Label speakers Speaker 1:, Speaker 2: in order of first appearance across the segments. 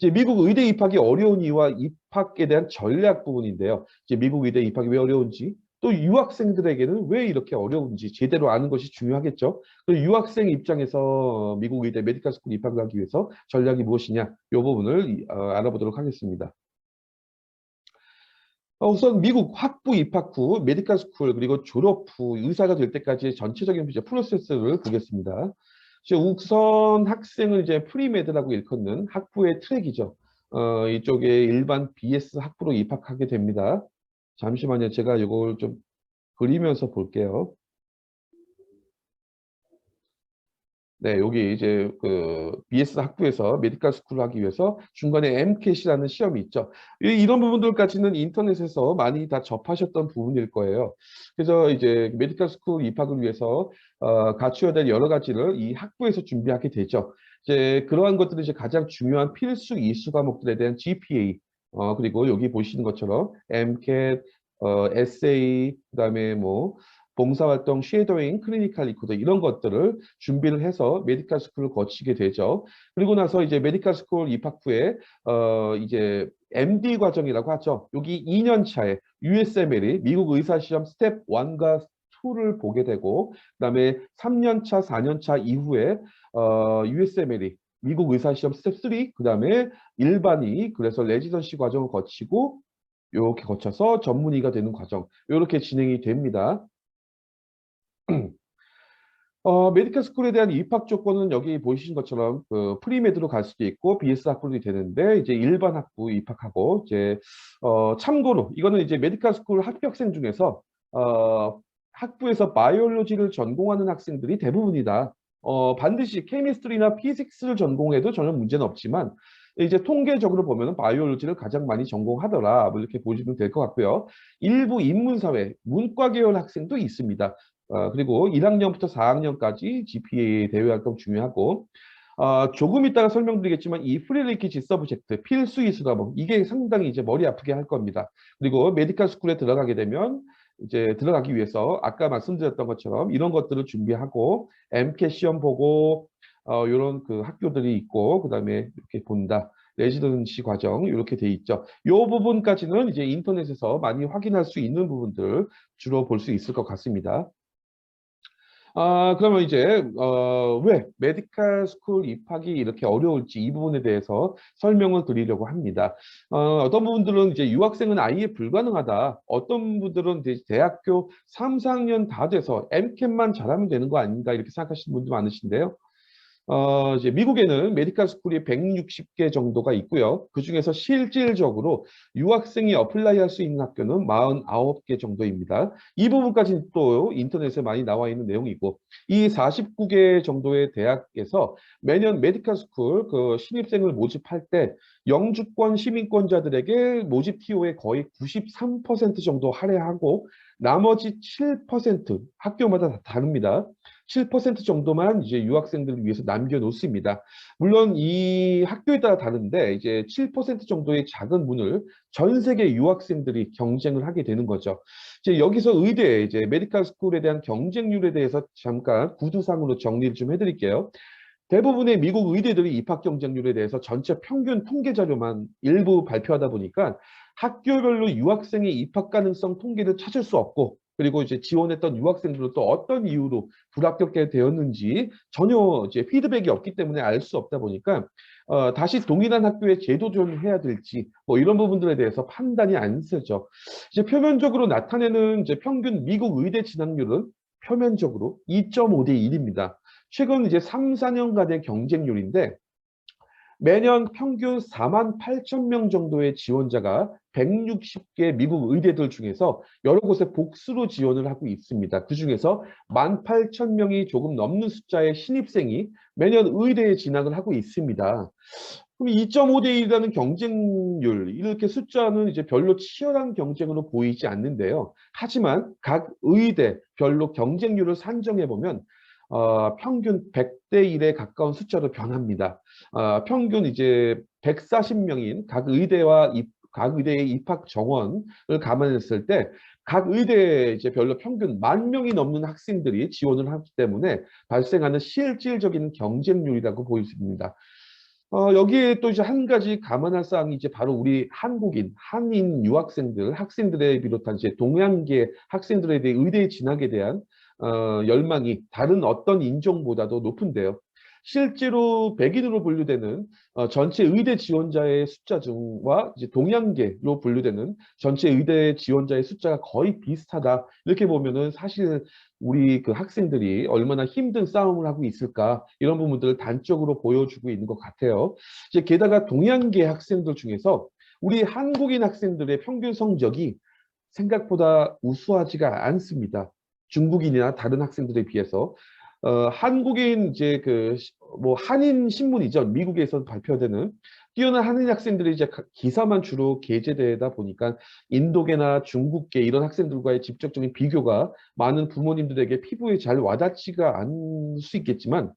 Speaker 1: 이제 미국 의대 입학이 어려운 이유와 입학에 대한 전략 부분인데요. 이제 미국 의대 입학이 왜 어려운지, 또 유학생들에게는 왜 이렇게 어려운지 제대로 아는 것이 중요하겠죠. 그 유학생 입장에서 미국 의대 메디컬 스쿨 입학을 하기 위해서 전략이 무엇이냐, 이 부분을 알아보도록 하겠습니다. 우선 미국 학부 입학 후 메디컬 스쿨 그리고 졸업 후 의사가 될 때까지의 전체적인 이제 프로세스를 보겠습니다. 이제 우선 학생은 이제 프리메드라고 일컫는 학부의 트랙이죠. 이쪽에 일반 BS 학부로 입학하게 됩니다. 잠시만요. 제가 이걸 좀 그리면서 볼게요. 네, 여기 이제 그 BS 학부에서 메디컬 스쿨을 하기 위해서 중간에 MCAT이라는 시험이 있죠. 이런 부분들까지는 인터넷에서 많이 다 접하셨던 부분일 거예요. 그래서 이제 메디컬 스쿨 입학을 위해서 갖추어야 될 여러 가지를 이 학부에서 준비하게 되죠. 이제 그러한 것들은 이제 가장 중요한 필수 이수 과목들에 대한 GPA, 그리고 여기 보시는 것처럼 MCAT, 에세이, 그다음에 뭐 봉사활동, 쉐도잉, 클리니컬 리코더 이런 것들을 준비를 해서 메디컬 스쿨을 거치게 되죠. 그리고 나서 이제 메디컬 스쿨 입학 후에 이제 MD 과정이라고 하죠. 여기 2년 차에 USMLE 미국 의사 시험 스텝 1과 2를 보게 되고 그다음에 3년 차, 4년 차 이후에 USMLE 미국 의사 시험 스텝 3, 그다음에 일반이 그래서 레지던시 과정을 거치고 이렇게 거쳐서 전문의가 되는 과정 이렇게 진행이 됩니다. 메디컬 스쿨에 대한 입학 조건은 여기 보이신 것처럼 그 프리메드로 갈 수도 있고 BS 학부도 되는데 이제 일반 학부 입학하고 이제 참고로 이거는 이제 메디컬 스쿨 합격생 중에서 학부에서 바이올로지를 전공하는 학생들이 대부분이다. 반드시 케미스트리나 피직스를 전공해도 전혀 문제는 없지만 이제 통계적으로 보면은 바이올로지를 가장 많이 전공하더라. 뭐 이렇게 보시면 될 것 같고요. 일부 인문사회, 문과 계열 학생도 있습니다. 그리고 1학년부터 4학년까지 GPA 대외 활동 중요하고 조금 이따가 설명드리겠지만 이 프리레퀴지 서브젝트 필수 이수 과목 이게 상당히 이제 머리 아프게 할 겁니다. 그리고 메디컬 스쿨에 들어가게 되면 이제 들어가기 위해서 아까 말씀드렸던 것처럼 이런 것들을 준비하고 MCAT 시험 보고 이런 그 학교들이 있고 그다음에 이렇게 본다. 레지던시 과정 이렇게 돼 있죠. 이 부분까지는 이제 인터넷에서 많이 확인할 수 있는 부분들 주로 볼 수 있을 것 같습니다. 그러면 이제 왜 메디컬 스쿨 입학이 이렇게 어려울지 이 부분에 대해서 설명을 드리려고 합니다. 어떤 부분들은 이제 유학생은 아예 불가능하다. 어떤 분들은 이제 대학교 3, 4학년 다 돼서 MCAT만 잘하면 되는 거 아닌가 이렇게 생각하시는 분도 많으신데요. 이제 미국에는 메디컬 스쿨이 160개 정도가 있고요. 그중에서 실질적으로 유학생이 어플라이 할 수 있는 학교는 49개 정도입니다. 이 부분까지는 또 인터넷에 많이 나와 있는 내용이고, 이 49개 정도의 대학에서 매년 메디컬 스쿨 그 신입생을 모집할 때 영주권 시민권자들에게 모집 TO의 거의 93% 정도 할애하고 나머지 7% 학교마다 다 다릅니다. 7% 정도만 이제 유학생들을 위해서 남겨놓습니다. 물론 이 학교에 따라 다른데 이제 7% 정도의 작은 문을 전 세계 유학생들이 경쟁을 하게 되는 거죠. 이제 여기서 의대 이제 메디컬 스쿨에 대한 경쟁률에 대해서 잠깐 구두상으로 정리를 좀 해드릴게요. 대부분의 미국 의대들이 입학 경쟁률에 대해서 전체 평균 통계 자료만 일부 발표하다 보니까 학교별로 유학생의 입학 가능성 통계를 찾을 수 없고 그리고 이제 지원했던 유학생들은 또 어떤 이유로 불합격게 되었는지 전혀 이제 피드백이 없기 때문에 알 수 없다 보니까 다시 동일한 학교에 재도전해야 될지 뭐 이런 부분들에 대해서 판단이 안 서죠. 이제 표면적으로 나타내는 이제 평균 미국 의대 진학률은 표면적으로 2.5대 1입니다. 최근 이제 3, 4년간의 경쟁률인데 매년 평균 4만 8천 명 정도의 지원자가 160개 미국 의대들 중에서 여러 곳에 복수로 지원을 하고 있습니다. 그중에서 18,000명이 조금 넘는 숫자의 신입생이 매년 의대에 진학을 하고 있습니다. 그럼 2.5대 1이라는 경쟁률, 이렇게 숫자는 이제 별로 치열한 경쟁으로 보이지 않는데요. 하지만 각 의대 별로 경쟁률을 산정해 보면 평균 100대 1에 가까운 숫자로 변합니다. 평균 이제 140명인 각 의대의 입학 정원을 감안했을 때 각 의대에 이제 별로 평균 10,000명이 넘는 학생들이 지원을 하기 때문에 발생하는 실질적인 경쟁률이라고 보일 수 있습니다. 여기에 또 이제 한 가지 감안할 사항이 이제 바로 우리 한국인, 한인 유학생들, 학생들에 비롯한 이제 동양계 학생들에 대해 의대 진학에 대한 열망이 다른 어떤 인종보다도 높은데요. 실제로 백인으로 분류되는 전체 의대 지원자의 숫자 중과 이제 동양계로 분류되는 전체 의대 지원자의 숫자가 거의 비슷하다. 이렇게 보면은 사실 우리 그 학생들이 얼마나 힘든 싸움을 하고 있을까 이런 부분들을 단적으로 보여주고 있는 것 같아요. 이제 게다가 동양계 학생들 중에서 우리 한국인 학생들의 평균 성적이 생각보다 우수하지가 않습니다. 중국인이나 다른 학생들에 비해서 한국인 이제 그 뭐 한인 신문이죠. 미국에서 발표되는 뛰어난 한인 학생들이 이제 기사만 주로 게재되다 보니까 인도계나 중국계 이런 학생들과의 직접적인 비교가 많은 부모님들에게 피부에 잘 와닿지가 않을 수 있겠지만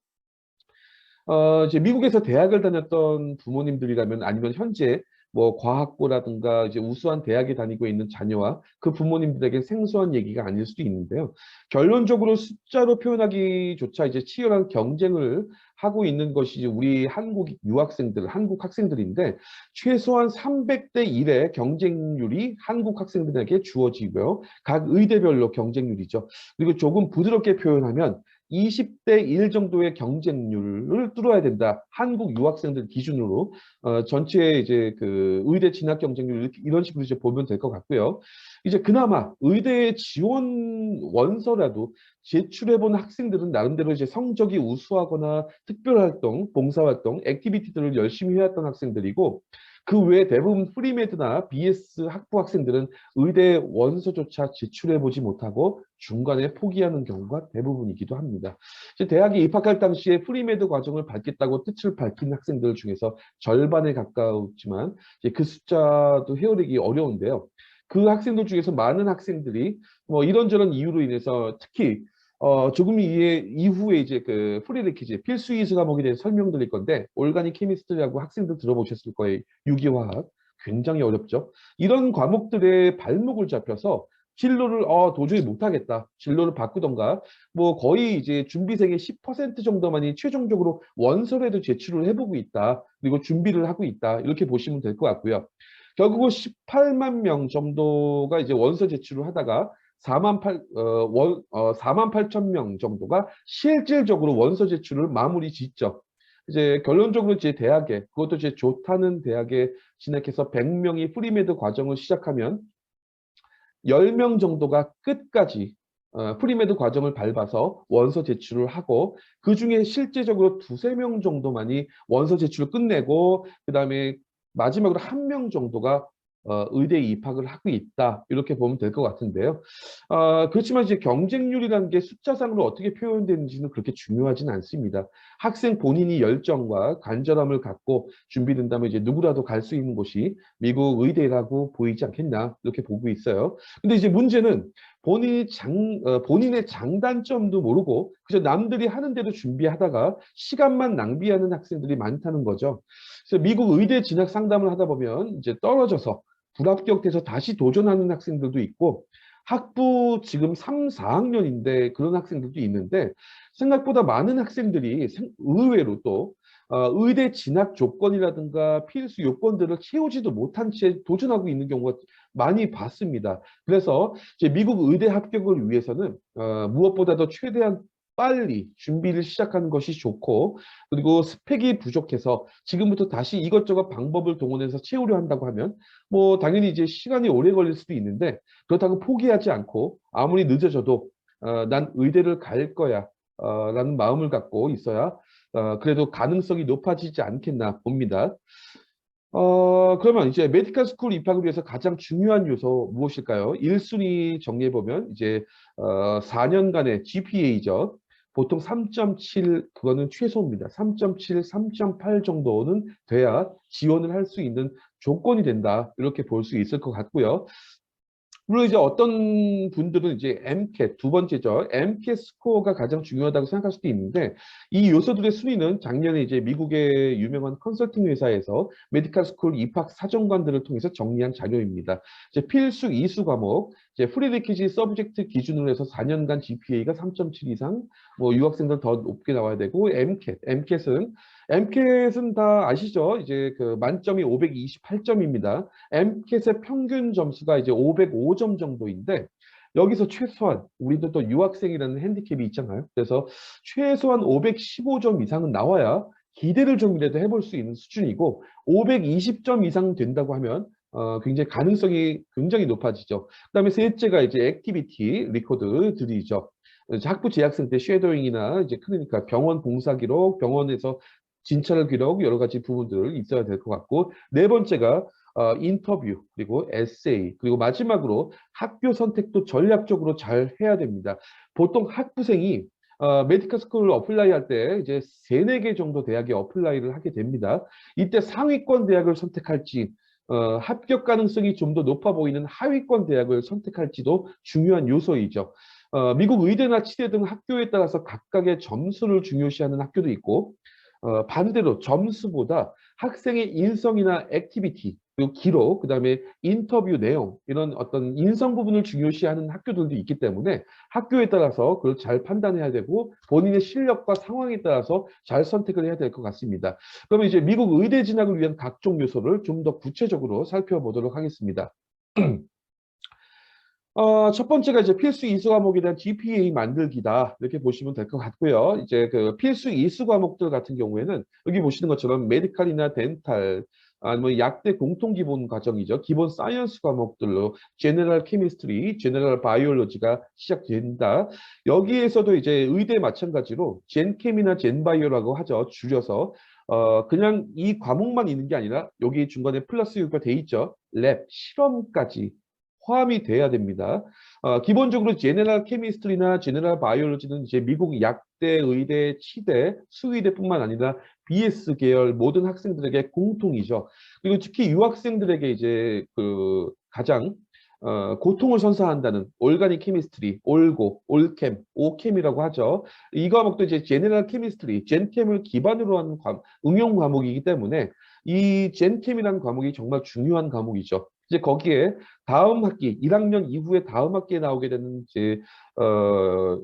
Speaker 1: 이제 미국에서 대학을 다녔던 부모님들이라면 아니면 현재 뭐 과학고라든가 이제 우수한 대학에 다니고 있는 자녀와 그 부모님들에게 생소한 얘기가 아닐 수도 있는데요. 결론적으로 숫자로 표현하기조차 이제 치열한 경쟁을 하고 있는 것이 이제 우리 한국 유학생들, 한국 학생들인데 최소한 300대 1의 경쟁률이 한국 학생들에게 주어지고요. 각 의대별로 경쟁률이죠. 그리고 조금 부드럽게 표현하면 20대 1 정도의 경쟁률을 뚫어야 된다. 한국 유학생들 기준으로 전체 이제 그 의대 진학 경쟁률 이런 식으로 이제 보면 될 것 같고요. 이제 그나마 의대 지원 원서라도 제출해 본 학생들은 나름대로 이제 성적이 우수하거나 특별활동, 봉사활동, 액티비티들을 열심히 해왔던 학생들이고 그 외에 대부분 프리메드나 BS 학부 학생들은 의대 원서조차 제출해보지 못하고 중간에 포기하는 경우가 대부분이기도 합니다. 대학에 입학할 당시에 프리메드 과정을 밟겠다고 뜻을 밝힌 학생들 중에서 절반에 가까웠지만 그 숫자도 헤아리기 어려운데요. 그 학생들 중에서 많은 학생들이 뭐 이런저런 이유로 인해서 특히 조금 이후에 이제 그 프리레퀴즈 필수 이수 과목에 대해 설명드릴 건데 올가닉 케미스트리라고 학생들 들어보셨을 거예요. 유기화학 굉장히 어렵죠. 이런 과목들의 발목을 잡혀서 진로를 도저히 못하겠다. 진로를 바꾸던가 뭐 거의 이제 준비생의 10% 정도만이 최종적으로 원서라도 제출을 해보고 있다. 그리고 준비를 하고 있다. 이렇게 보시면 될 것 같고요. 결국은 18만 명 정도가 이제 원서 제출을 하다가 4만 8천 명 정도가 실질적으로 원서 제출을 마무리 짓죠. 이제 결론적으로 제 대학에 그것도 제 좋다는 대학에 진학해서 100명이 프리메드 과정을 시작하면 10명 정도가 끝까지 프리메드 과정을 밟아서 원서 제출을 하고 그중에 실제적으로 두세 명 정도만이 원서 제출을 끝내고 그다음에 마지막으로 1명 정도가 의대에 입학을 하고 있다. 이렇게 보면 될 것 같은데요. 그렇지만 이제 경쟁률이라는 게 숫자상으로 어떻게 표현되는지는 그렇게 중요하진 않습니다. 학생 본인이 열정과 간절함을 갖고 준비된다면 이제 누구라도 갈 수 있는 곳이 미국 의대라고 보이지 않겠나 이렇게 보고 있어요. 근데 이제 문제는 본인의 장단점도 모르고 그저 남들이 하는 대로 준비하다가 시간만 낭비하는 학생들이 많다는 거죠. 그래서 미국 의대 진학 상담을 하다 보면 이제 떨어져서 불합격돼서 다시 도전하는 학생들도 있고 학부 지금 3, 4학년인데 그런 학생들도 있는데 생각보다 많은 학생들이 의외로 또 의대 진학 조건이라든가 필수 요건들을 채우지도 못한 채 도전하고 있는 경우가 많이 봤습니다. 그래서 이제 미국 의대 합격을 위해서는 무엇보다도 최대한 빨리 준비를 시작하는 것이 좋고 그리고 스펙이 부족해서 지금부터 다시 이것저것 방법을 동원해서 채우려 한다고 하면 뭐 당연히 이제 시간이 오래 걸릴 수도 있는데 그렇다고 포기하지 않고 아무리 늦어져도 난 의대를 갈 거야 라는 마음을 갖고 있어야 그래도 가능성이 높아지지 않겠나 봅니다. 그러면 이제 메디컬 스쿨 입학을 위해서 가장 중요한 요소 무엇일까요? 1순위 정리해보면 이제 4년간의 GPA죠. 보통 3.7 그거는 최소입니다. 3.7, 3.8 정도는 돼야 지원을 할 수 있는 조건이 된다. 이렇게 볼 수 있을 것 같고요. 물론 이제 어떤 분들은 이제 MCAT 두 번째죠. MCAT 스코어가 가장 중요하다고 생각할 수도 있는데 이 요소들의 순위는 작년에 이제 미국의 유명한 컨설팅 회사에서 메디컬 스쿨 입학 사정관들을 통해서 정리한 자료입니다. 이제 필수 이수 과목, 이제 프리리퀴지 서브젝트 기준으로 해서 4년간 GPA가 3.7 이상, 뭐 유학생들 더 높게 나와야 되고, MCAT은 다 아시죠? 이제 그 만점이 528점입니다. MCAT의 평균 점수가 이제 505점 정도인데, 여기서 최소한 우리도 또 유학생이라는 핸디캡이 있잖아요. 그래서 최소한 515점 이상은 나와야 기대를 좀이라도 해볼 수 있는 수준이고, 520점 이상 된다고 하면 굉장히 가능성이 굉장히 높아지죠. 그다음에 셋째가 이제 액티비티 리코드들이죠. 학부 재학생 때 쉐도잉이나 이제 클리니컬 병원 봉사 기록, 병원에서 진찰 기록 여러 가지 부분들 있어야 될 것 같고, 네 번째가 인터뷰 그리고 에세이, 그리고 마지막으로 학교 선택도 전략적으로 잘 해야 됩니다. 보통 학부생이 메디컬 스쿨 어플라이 할 때 이제 세네 개 정도 대학에 어플라이를 하게 됩니다. 이때 상위권 대학을 선택할지 합격 가능성이 좀 더 높아 보이는 하위권 대학을 선택할지도 중요한 요소이죠. 미국 의대나 치대 등 학교에 따라서 각각의 점수를 중요시하는 학교도 있고, 반대로 점수보다 학생의 인성이나 액티비티, 그리고 기록, 그다음에 인터뷰 내용, 이런 어떤 인성 부분을 중요시하는 학교들도 있기 때문에 학교에 따라서 그걸 잘 판단해야 되고, 본인의 실력과 상황에 따라서 잘 선택을 해야 될 것 같습니다. 그러면 이제 미국 의대 진학을 위한 각종 요소를 좀 더 구체적으로 살펴보도록 하겠습니다. 첫 번째가 이제 필수 이수 과목에 대한 GPA 만들기다. 이렇게 보시면 될 것 같고요. 이제 그 필수 이수 과목들 같은 경우에는 여기 보시는 것처럼 메디칼이나 덴탈, 아니면 약대 공통 기본 과정이죠. 기본 사이언스 과목들로 제너럴 케미스트리, 제너럴 바이올로지가 시작된다. 여기에서도 이제 의대 마찬가지로 젠케미나 젠바이오라고 하죠. 줄여서 그냥 이 과목만 있는 게 아니라 여기 중간에 플러스 유가 돼 있죠. 랩, 실험까지 포함이 돼야 됩니다. 기본적으로 제네럴 케미스트리나 제네럴 바이올로지는 이제 미국 약대, 의대, 치대, 수의대뿐만 아니라 BS 계열 모든 학생들에게 공통이죠. 그리고 특히 유학생들에게 이제 그 가장 고통을 선사한다는 올가닉 케미스트리, 올고, 올캠, 오캠이라고 하죠. 이 과목도 이제 제네럴 케미스트리, 젠캠을 기반으로 하는 응용 과목이기 때문에 이 젠캠이라는 과목이 정말 중요한 과목이죠. 이제 거기에 다음 학기 1학년 이후에 다음 학기에 나오게 되는 이제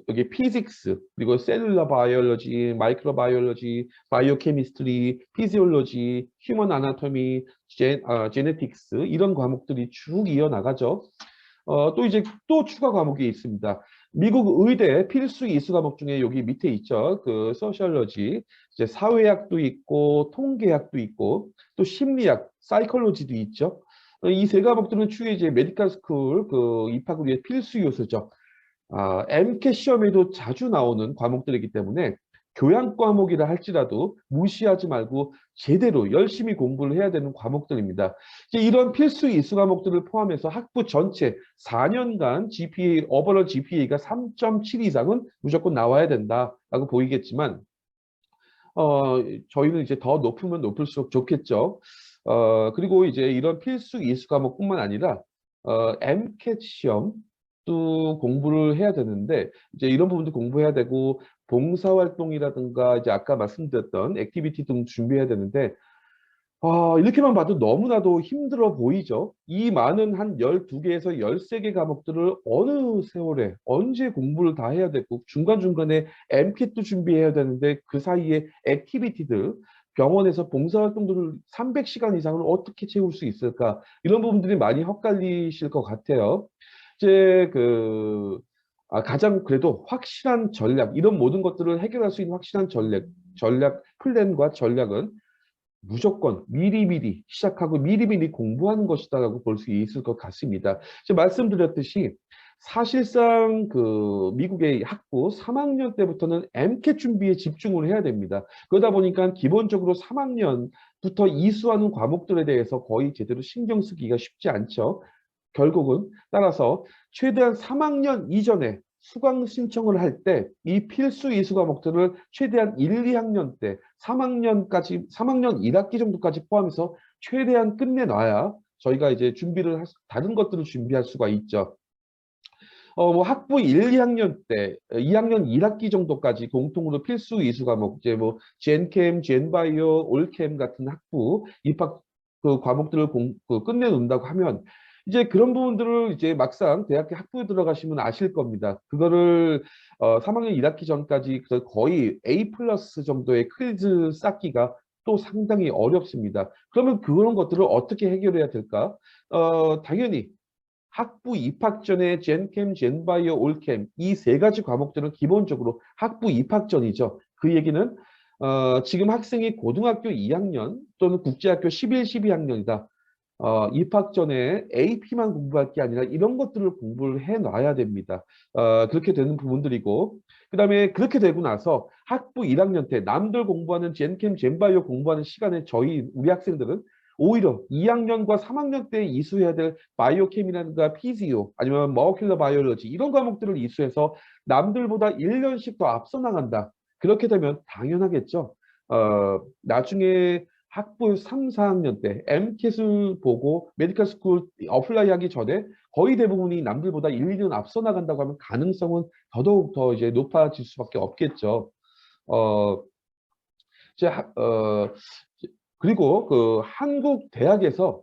Speaker 1: 여기 피직스 그리고 셀룰러 바이올로지, 마이크로 바이올로지, 바이오 케미스트리, 피지올로지, 휴먼 아나토미, 제네틱스 이런 과목들이 쭉 이어나가죠. 또 이제 또 추가 과목이 있습니다. 미국 의대 필수 이수 과목 중에 여기 밑에 있죠. 그 소셜러지, 이제 사회학도 있고 통계학도 있고 또 심리학, 사이콜로지도 있죠. 이 세 과목들은 추후에 이제 메디컬 스쿨 그 입학을 위해 필수 요소죠. MCAT 시험에도 자주 나오는 과목들이기 때문에 교양 과목이라 할지라도 무시하지 말고 제대로 열심히 공부를 해야 되는 과목들입니다. 이제 이런 필수 이수 과목들을 포함해서 학부 전체 4년간 GPA, 오버all GPA가 3.7 이상은 무조건 나와야 된다라고 보이겠지만, 저희는 이제 더 높으면 높을수록 좋겠죠. 그리고 이제 이런 필수 이수 과목뿐만 아니라 MCAT 시험도 공부를 해야 되는데, 이제 이런 부분도 공부해야 되고 봉사활동이라든가 이제 아까 말씀드렸던 액티비티 등 준비해야 되는데, 이렇게만 봐도 너무나도 힘들어 보이죠. 이 많은 한 12개에서 13개 과목들을 어느 세월에 언제 공부를 다 해야 되고 중간중간에 MCAT도 준비해야 되는데 그 사이에 액티비티들 병원에서 봉사활동들을 300시간 이상을 어떻게 채울 수 있을까? 이런 부분들이 많이 헛갈리실 것 같아요. 이제 가장 그래도 확실한 전략, 이런 모든 것들을 해결할 수 있는 확실한 플랜과 전략은 무조건 미리미리 시작하고 미리미리 공부하는 것이다라고 볼 수 있을 것 같습니다. 지금 말씀드렸듯이 사실상 그 미국의 학부 3학년 때부터는 MCAT 준비에 집중을 해야 됩니다. 그러다 보니까 기본적으로 3학년부터 이수하는 과목들에 대해서 거의 제대로 신경 쓰기가 쉽지 않죠. 결국은 따라서 최대한 3학년 이전에 수강 신청을 할 때 이 필수 이수 과목들을 최대한 1, 2학년 때 3학년까지 3학년 1학기 정도까지 포함해서 최대한 끝내놔야 저희가 이제 다른 것들을 준비할 수가 있죠. 뭐 학부 1, 2학년 때 2학년 1학기 정도까지 공통으로 필수 이수 과목 이제 뭐 젠캠, 젠바이오, 올캠 같은 학부 입학 그 과목들을 끝내놓는다고 하면 이제 그런 부분들을 이제 막상 대학교 학부에 들어가시면 아실 겁니다. 그거를 3학년 1학기 전까지 거의 A 플러스 정도의 크리즈 쌓기가 또 상당히 어렵습니다. 그러면 그런 것들을 어떻게 해결해야 될까? 당연히 학부 입학 전에 젠캠, 젠바이오, 올캠 이 세 가지 과목들은 기본적으로 학부 입학 전이죠. 그 얘기는 지금 학생이 고등학교 2학년 또는 국제학교 11, 12학년이다. 입학 전에 AP만 공부할 게 아니라 이런 것들을 공부를 해놔야 됩니다. 그렇게 되는 부분들이고, 그 다음에 그렇게 되고 나서 학부 1학년 때 남들 공부하는 젠캠, 젠바이오 공부하는 시간에 우리 학생들은 오히려 2학년과 3학년 때 이수해야 될 바이오케미라든가 피지오 아니면 머큐러 바이올로지 이런 과목들을 이수해서 남들보다 1년씩 더 앞서 나간다. 그렇게 되면 당연하겠죠. 나중에 학부 3, 4학년 때 MCAT을 보고 메디컬 스쿨 어플라이 하기 전에 거의 대부분이 남들보다 1, 2년 앞서 나간다고 하면 가능성은 더더욱 더 이제 높아질 수밖에 없겠죠. 어, 이제 그리고 그 한국 대학에서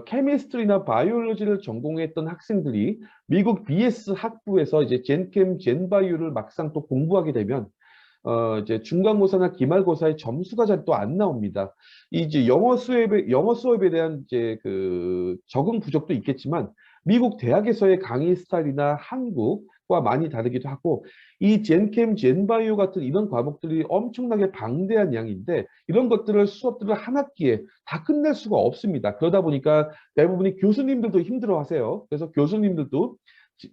Speaker 1: 케미스트리나 바이올로지를 전공했던 학생들이 미국 BS 학부에서 이제 젠캠, 젠바이오를 막상 또 공부하게 되면 이제 중간고사나 기말고사의 점수가 잘 또 안 나옵니다. 이제 영어 수업에 대한 이제 그 적응 부족도 있겠지만 미국 대학에서의 강의 스타일이나 한국과 많이 다르기도 하고 이 젠캠, 젠바이오 같은 이런 과목들이 엄청나게 방대한 양인데 이런 수업들을 한 학기에 다 끝낼 수가 없습니다. 그러다 보니까 대부분이 교수님들도 힘들어하세요. 그래서 교수님들도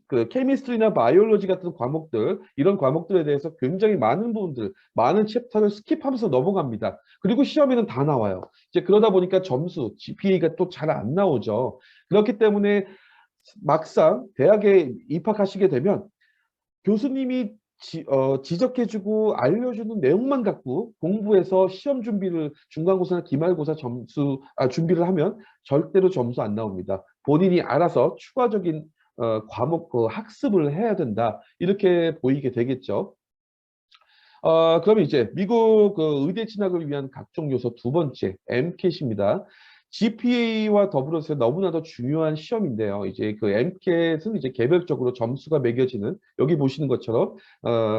Speaker 1: 그 케미스트리나 바이올로지 같은 과목들 이런 과목들에 대해서 굉장히 많은 부분들 많은 챕터를 스킵하면서 넘어갑니다. 그리고 시험에는 다 나와요. 이제 그러다 보니까 점수 GPA가 또 잘 안 나오죠. 그렇기 때문에 막상 대학에 입학하시게 되면 교수님이 지적해주고 알려주는 내용만 갖고 공부해서 시험 준비를 중간고사나 기말고사 준비를 하면 절대로 점수 안 나옵니다. 본인이 알아서 추가적인 과목 학습을 해야 된다. 이렇게 보이게 되겠죠. 그러면 이제 미국 의대 진학을 위한 각종 요소 두 번째, MCAT입니다. GPA와 더불어서 너무나도 중요한 시험인데요. 이제 그 MCAT은 이제 개별적으로 점수가 매겨지는 여기 보시는 것처럼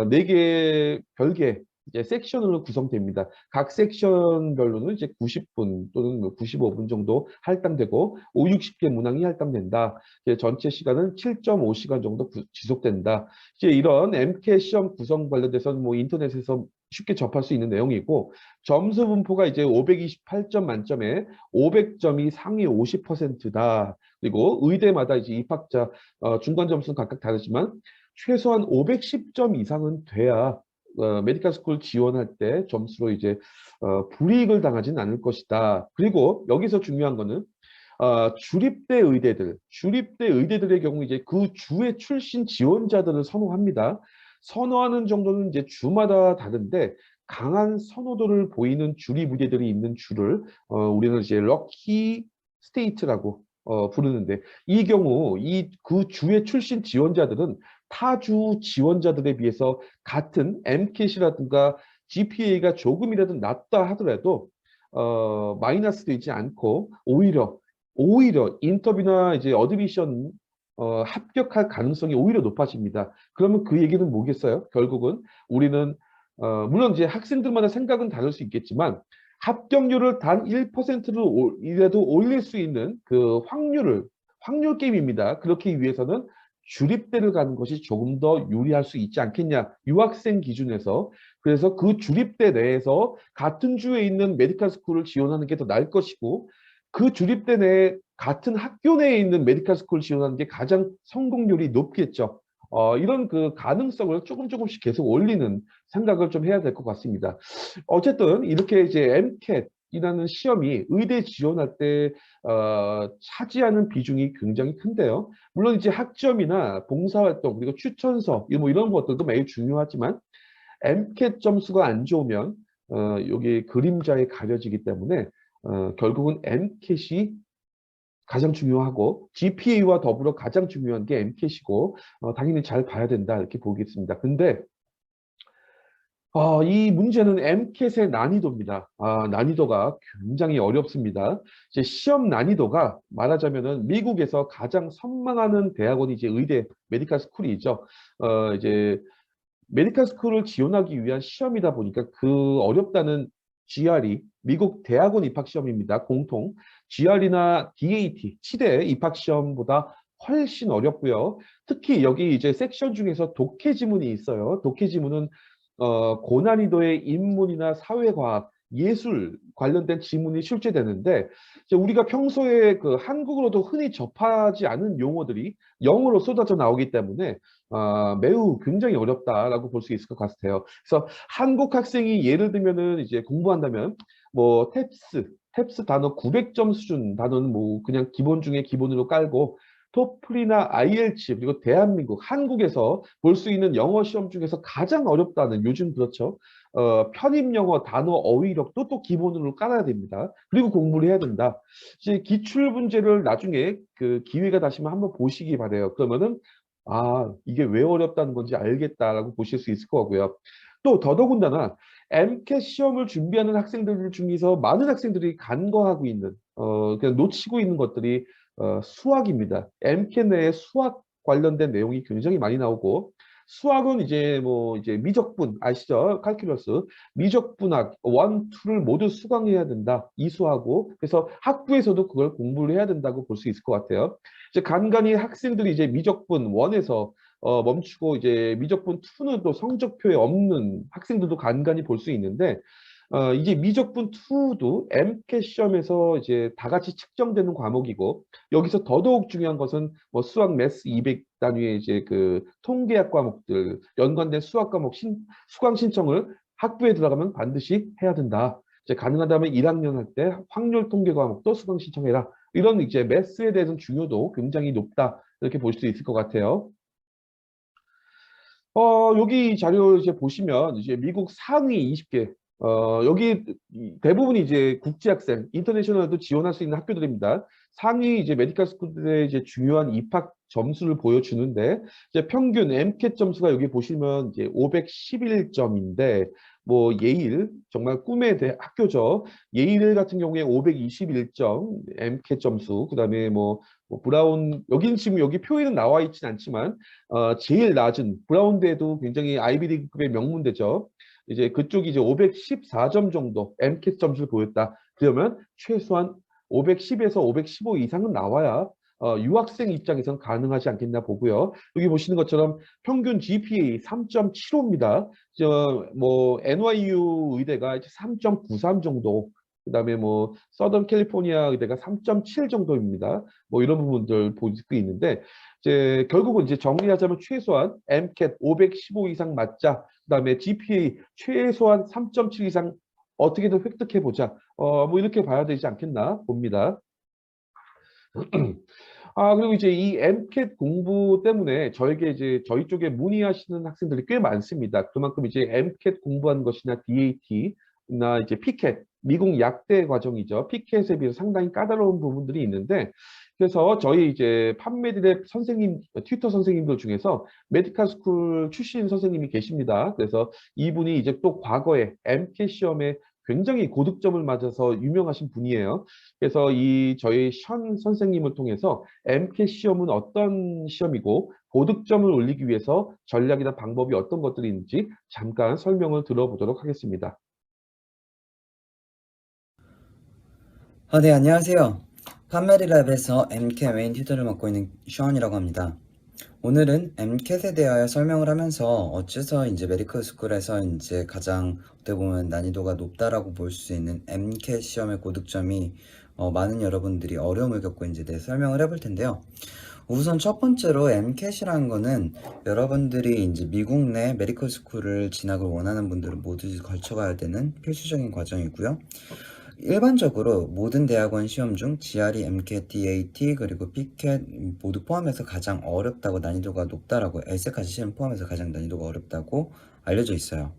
Speaker 1: 네 개 별개 이제 섹션으로 구성됩니다. 각 섹션별로는 이제 90분 또는 95분 정도 할당되고 5, 60개 문항이 할당된다. 이제 전체 시간은 7.5시간 정도 지속된다. 이제 이런 MCAT 시험 구성 관련돼서는 뭐 인터넷에서 쉽게 접할 수 있는 내용이고 점수 분포가 이제 528점 만점에 500점이 상위 50%다. 그리고 의대마다 이제 입학자 중간 점수는 각각 다르지만 최소한 510점 이상은 돼야 메디컬 스쿨 지원할 때 점수로 이제 불이익을 당하진 않을 것이다. 그리고 여기서 중요한 거는 주립대 의대들의 경우 이제 그 주의 출신 지원자들을 선호합니다. 선호하는 정도는 이제 주마다 다른데 강한 선호도를 보이는 주립 의대들이 있는 주를 우리는 이제 럭키 스테이트라고 부르는데 이 경우 그 주의 출신 지원자들은 타주 지원자들에 비해서 같은 MCAT이라든가 GPA가 조금이라도 낮다 하더라도 마이너스 되지 않고 오히려 인터뷰나 이제 어드미션 합격할 가능성이 오히려 높아집니다. 그러면 그 얘기는 뭐겠어요? 결국은 우리는 물론 이제 학생들마다 생각은 다를 수 있겠지만 합격률을 단 1%로 올릴 수 있는 그 확률 게임입니다. 그렇기 위해서는 주립대를 가는 것이 조금 더 유리할 수 있지 않겠냐. 유학생 기준에서. 그래서 그 주립대 내에서 같은 주에 있는 메디컬 스쿨을 지원하는 게 더 나을 것이고 그 주립대 내에 같은 학교 내에 있는 메디컬 스쿨 지원하는 게 가장 성공률이 높겠죠. 이런 그 가능성을 조금씩 계속 올리는 생각을 좀 해야 될 것 같습니다. 어쨌든 이렇게 이제 MCAT이라는 시험이 의대 지원할 때 차지하는 비중이 굉장히 큰데요. 물론 이제 학점이나 봉사활동 그리고 추천서 뭐 이런 것들도 매우 중요하지만 MCAT 점수가 안 좋으면 여기 그림자에 가려지기 때문에 결국은 MCAT이 가장 중요하고 GPA와 더불어 가장 중요한 게 MCAT이고 당연히 잘 봐야 된다 이렇게 보겠습니다. 근데 이 문제는 MCAT의 난이도입니다. 난이도가 굉장히 어렵습니다. 이제 시험 난이도가 말하자면은 미국에서 가장 선망하는 대학원이 이제 의대 메디컬 스쿨이죠. 이제 메디컬 스쿨을 지원하기 위한 시험이다 보니까 그 어렵다는 GRE, 미국 대학원 입학 시험입니다. 공통. GRE나 DAT, 치대 입학 시험보다 훨씬 어렵고요. 특히 여기 이제 섹션 중에서 독해 지문이 있어요. 독해 지문은 고난이도의 인문이나 사회과학, 예술 관련된 지문이 출제되는데 이제 우리가 평소에 그 한국어로도 흔히 접하지 않은 용어들이 영어로 쏟아져 나오기 때문에 매우 굉장히 어렵다라고 볼 수 있을 것 같아요. 그래서 한국 학생이 예를 들면은 이제 공부한다면 뭐 탭스 단어 900점 수준 단어는 뭐 그냥 기본 중에 기본으로 깔고 토플이나 IELTS 그리고 대한민국 한국에서 볼 수 있는 영어 시험 중에서 가장 어렵다는 요즘 그렇죠. 편입 영어 단어 어휘력도 또 기본으로 깔아야 됩니다. 그리고 공부를 해야 된다. 이제 기출 문제를 나중에 그 기회가 되시면 한번 보시기 바래요. 그러면은 이게 왜 어렵다는 건지 알겠다라고 보실 수 있을 거고요. 또 더더군다나 MCAT 시험을 준비하는 학생들 중에서 많은 학생들이 간과하고 있는 그냥 놓치고 있는 것들이 수학입니다. MCAT 내에 수학 관련된 내용이 굉장히 많이 나오고 수학은 이제 뭐 이제 미적분 아시죠? 칼큘러스 미적분학 1, 2를 모두 수강해야 된다. 이수하고 그래서 학부에서도 그걸 공부를 해야 된다고 볼 수 있을 것 같아요. 이제 간간히 학생들이 이제 미적분 1에서 멈추고 이제 미적분 2는 또 성적표에 없는 학생들도 간간히 볼 수 있는데 이게 미적분 2도 MCAT 시험에서 이제 다 같이 측정되는 과목이고 여기서 더더욱 중요한 것은 뭐 수학 매스 200 단위의 이제 그 통계학 과목들 연관된 수학 과목 수강 신청을 학부에 들어가면 반드시 해야 된다. 이제 가능하다면 1학년 할 때 확률 통계 과목도 수강 신청해라. 이런 이제 매스에 대해서는 중요도 굉장히 높다. 이렇게 볼 수 있을 것 같아요. 여기 자료 이제 보시면 이제 미국 상위 20개, 여기 대부분이 이제 국제학생, 인터내셔널도 지원할 수 있는 학교들입니다. 상위 이제 메디컬 스쿨들의 이제 중요한 입학 점수를 보여주는데, 이제 평균 MCAT 점수가 여기 보시면 이제 511점인데, 뭐 예일, 정말 꿈의 학교죠. 예일 같은 경우에 521점 MCAT 점수, 그다음에 뭐 브라운, 여긴 지금 여기 표에는 나와 있진 않지만, 제일 낮은 브라운대도 굉장히 아이비리그급의 명문대죠. 이제 그쪽이 이제 514점 정도 MCAT 점수를 보였다. 그러면 최소한 510에서 515 이상은 나와야 유학생 입장에선 가능하지 않겠나 보고요. 여기 보시는 것처럼 평균 GPA 3.75입니다. 뭐 NYU 의대가 3.93 정도, 그다음에 뭐 서던 캘리포니아 의대가 3.7 정도입니다. 뭐 이런 부분들 볼 수 있는데 이제 결국은 이제 정리하자면 최소한 MCAT 515 이상 맞자. 그다음에 GPA 최소한 3.7 이상 어떻게든 획득해 보자. 뭐 이렇게 봐야 되지 않겠나 봅니다. 그리고 이제 이 MCAT 공부 때문에 저에게 이제 저희 쪽에 문의하시는 학생들이 꽤 많습니다. 그만큼 이제 MCAT 공부하는 것이나 DAT나 이제 피켓, 미국 약대 과정이죠. 피켓에 비해서 상당히 까다로운 부분들이 있는데, 그래서 저희 이제 판메디랩 선생님, 튜터 선생님들 중에서 메디컬 스쿨 출신 선생님이 계십니다. 그래서 이분이 이제 또 과거에 MCAT 시험에 굉장히 고득점을 맞아서 유명하신 분이에요. 그래서 이 저희 션 선생님을 통해서 MCAT 시험은 어떤 시험이고 고득점을 올리기 위해서 전략이나 방법이 어떤 것들이 있는지 잠깐 설명을 들어보도록 하겠습니다.
Speaker 2: 네, 안녕하세요. 판메리랩에서 MCAT 메인 튜터를 맡고 있는 슈원이라고 합니다. 오늘은 MCAT에 대하여 설명을 하면서 어째서 이제 메디컬 스쿨에서 이제 가장 어떻게 보면 난이도가 높다라고 볼 수 있는 MCAT 시험의 고득점이 많은 여러분들이 어려움을 겪고 이제 대해 설명을 해볼 텐데요. 우선 첫 번째로 MCAT이라는 거는 여러분들이 이제 미국 내 메디컬 스쿨을 진학을 원하는 분들은 모두 걸쳐가야 되는 필수적인 과정이고요. 일반적으로 모든 대학원 시험 중 GRE, MCAT, DAT 그리고 PCAT 모두 포함해서 가장 어렵다고 난이도가 높다라고 LSA까지 시험 포함해서 가장 난이도가 어렵다고 알려져 있어요.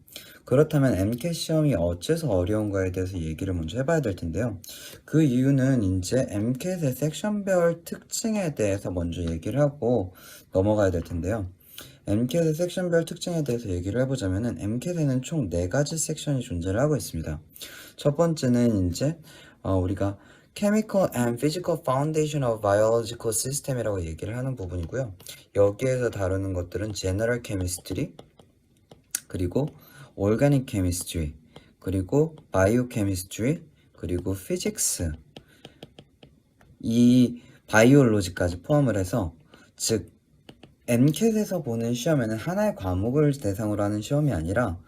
Speaker 2: 그렇다면 MCAT 시험이 어째서 어려운가에 대해서 얘기를 먼저 해봐야 될 텐데요. 그 이유는 이제 MCAT의 섹션별 특징에 대해서 먼저 얘기를 하고 넘어가야 될 텐데요. MCAT의 섹션별 특징에 대해서 얘기를 해보자면은 MCAT에는 총 4가지 섹션이 존재를 하고 있습니다. 첫 번째는 이제 우리가 Chemical and Physical Foundation of Biological System이라고 얘기를 하는 부분이고요. 여기에서 다루는 것들은 General Chemistry, 그리고 Organic Chemistry, 그리고 Biochemistry, 그리고 Physics, 이 바이올로지까지 포함을 해서, 즉 MCAT에서 보는 시험에는 하나의 과목을 대상으로 하는 시험이 아니라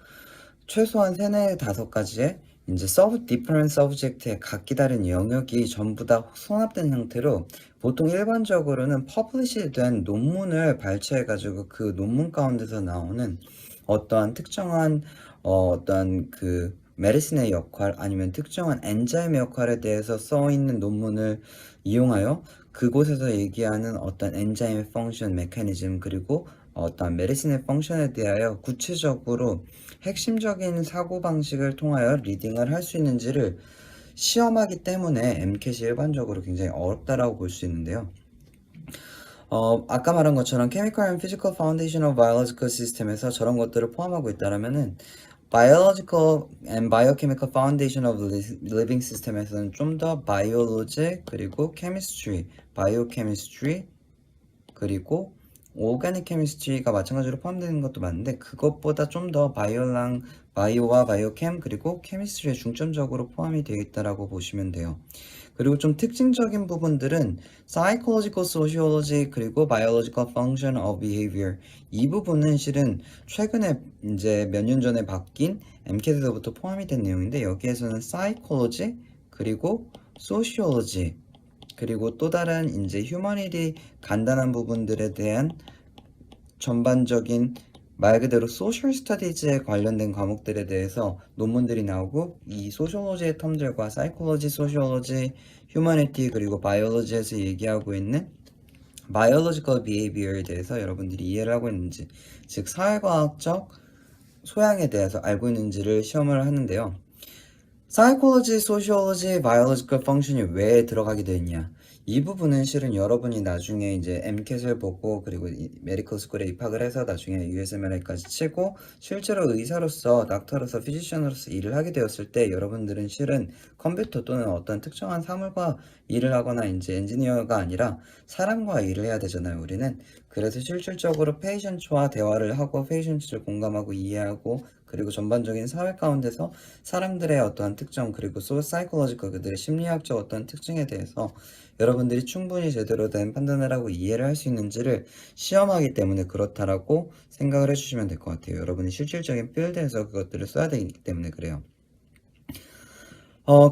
Speaker 2: 최소한 3, 4, 5가지의 이제 different subject의 각기 다른 영역이 전부 다 혼합된 형태로, 보통 일반적으로는 publish 된 논문을 발췌해가지고 그 논문 가운데서 나오는 어떠한 특정한 어떠한 그 메디신의 역할, 아니면 특정한 엔자임의 역할에 대해서 써 있는 논문을 이용하여 그곳에서 얘기하는 어떤 엔자임의 펑션, 메커니즘, 그리고 어떤 메디신의 펑션에 대하여 구체적으로 핵심적인 사고방식을 통하여 리딩을 할 수 있는지를 시험하기 때문에 MCAT이 일반적으로 굉장히 어렵다라고 볼 수 있는데요. 아까 말한 것처럼 Chemical and Physical Foundation of Biological System에서 저런 것들을 포함하고 있다라면은 Biological and Biochemical Foundation of Living System에서는 좀 더 Biology, 그리고 Chemistry, Biochemistry, 그리고 Organic Chemistry가 마찬가지로 포함되는 것도 많은데, 그것보다 좀 더 바이오와 바이오캠, 그리고 케미스트리에 중점적으로 포함이 되어 있다라고 보시면 돼요. 그리고 좀 특징적인 부분들은 Psychological Sociology, 그리고 Biological Function of Behavior, 이 부분은 실은 최근에 이제 몇 년 전에 바뀐 MCAT에서부터 포함이 된 내용인데, 여기에서는 Psychology, 그리고 Sociology, 그리고 또 다른 이제 휴머니티 간단한 부분들에 대한 전반적인 말 그대로 소셜 스터디즈에 관련된 과목들에 대해서 논문들이 나오고, 이 소셜로지의 텀들과 사이콜로지, 소셜로지, 휴머니티, 그리고 바이올로지에서 얘기하고 있는 바이올로지컬 비헤이비어에 대해서 여러분들이 이해를 하고 있는지, 즉 사회과학적 소양에 대해서 알고 있는지를 시험을 하는데요. 사이콜로지, 소시올로지, 바이올로지컬 펑션이 왜 들어가게 되냐, 이 부분은 실은 여러분이 나중에 이제 MCAT을 보고 그리고 메디컬 스쿨에 입학을 해서 나중에 USMLE까지 치고 실제로 의사로서, 닥터로서, 피지션으로서 일을 하게 되었을 때 여러분들은 실은 컴퓨터 또는 어떤 특정한 사물과 일을 하거나 이제 엔지니어가 아니라 사람과 일을 해야 되잖아요, 우리는. 그래서 실질적으로 페이션트와 대화를 하고 페이션트를 공감하고 이해하고, 그리고 전반적인 사회 가운데서 사람들의 어떠한 특정, 그리고 사이콜로지컬 그들의 심리학적 어떤 특징에 대해서 여러분들이 충분히 제대로 된 판단을 하고 이해를 할 수 있는지를 시험하기 때문에 그렇다라고 생각을 해주시면 될 것 같아요. 여러분이 실질적인 필드에서 그것들을 써야 되기 때문에 그래요.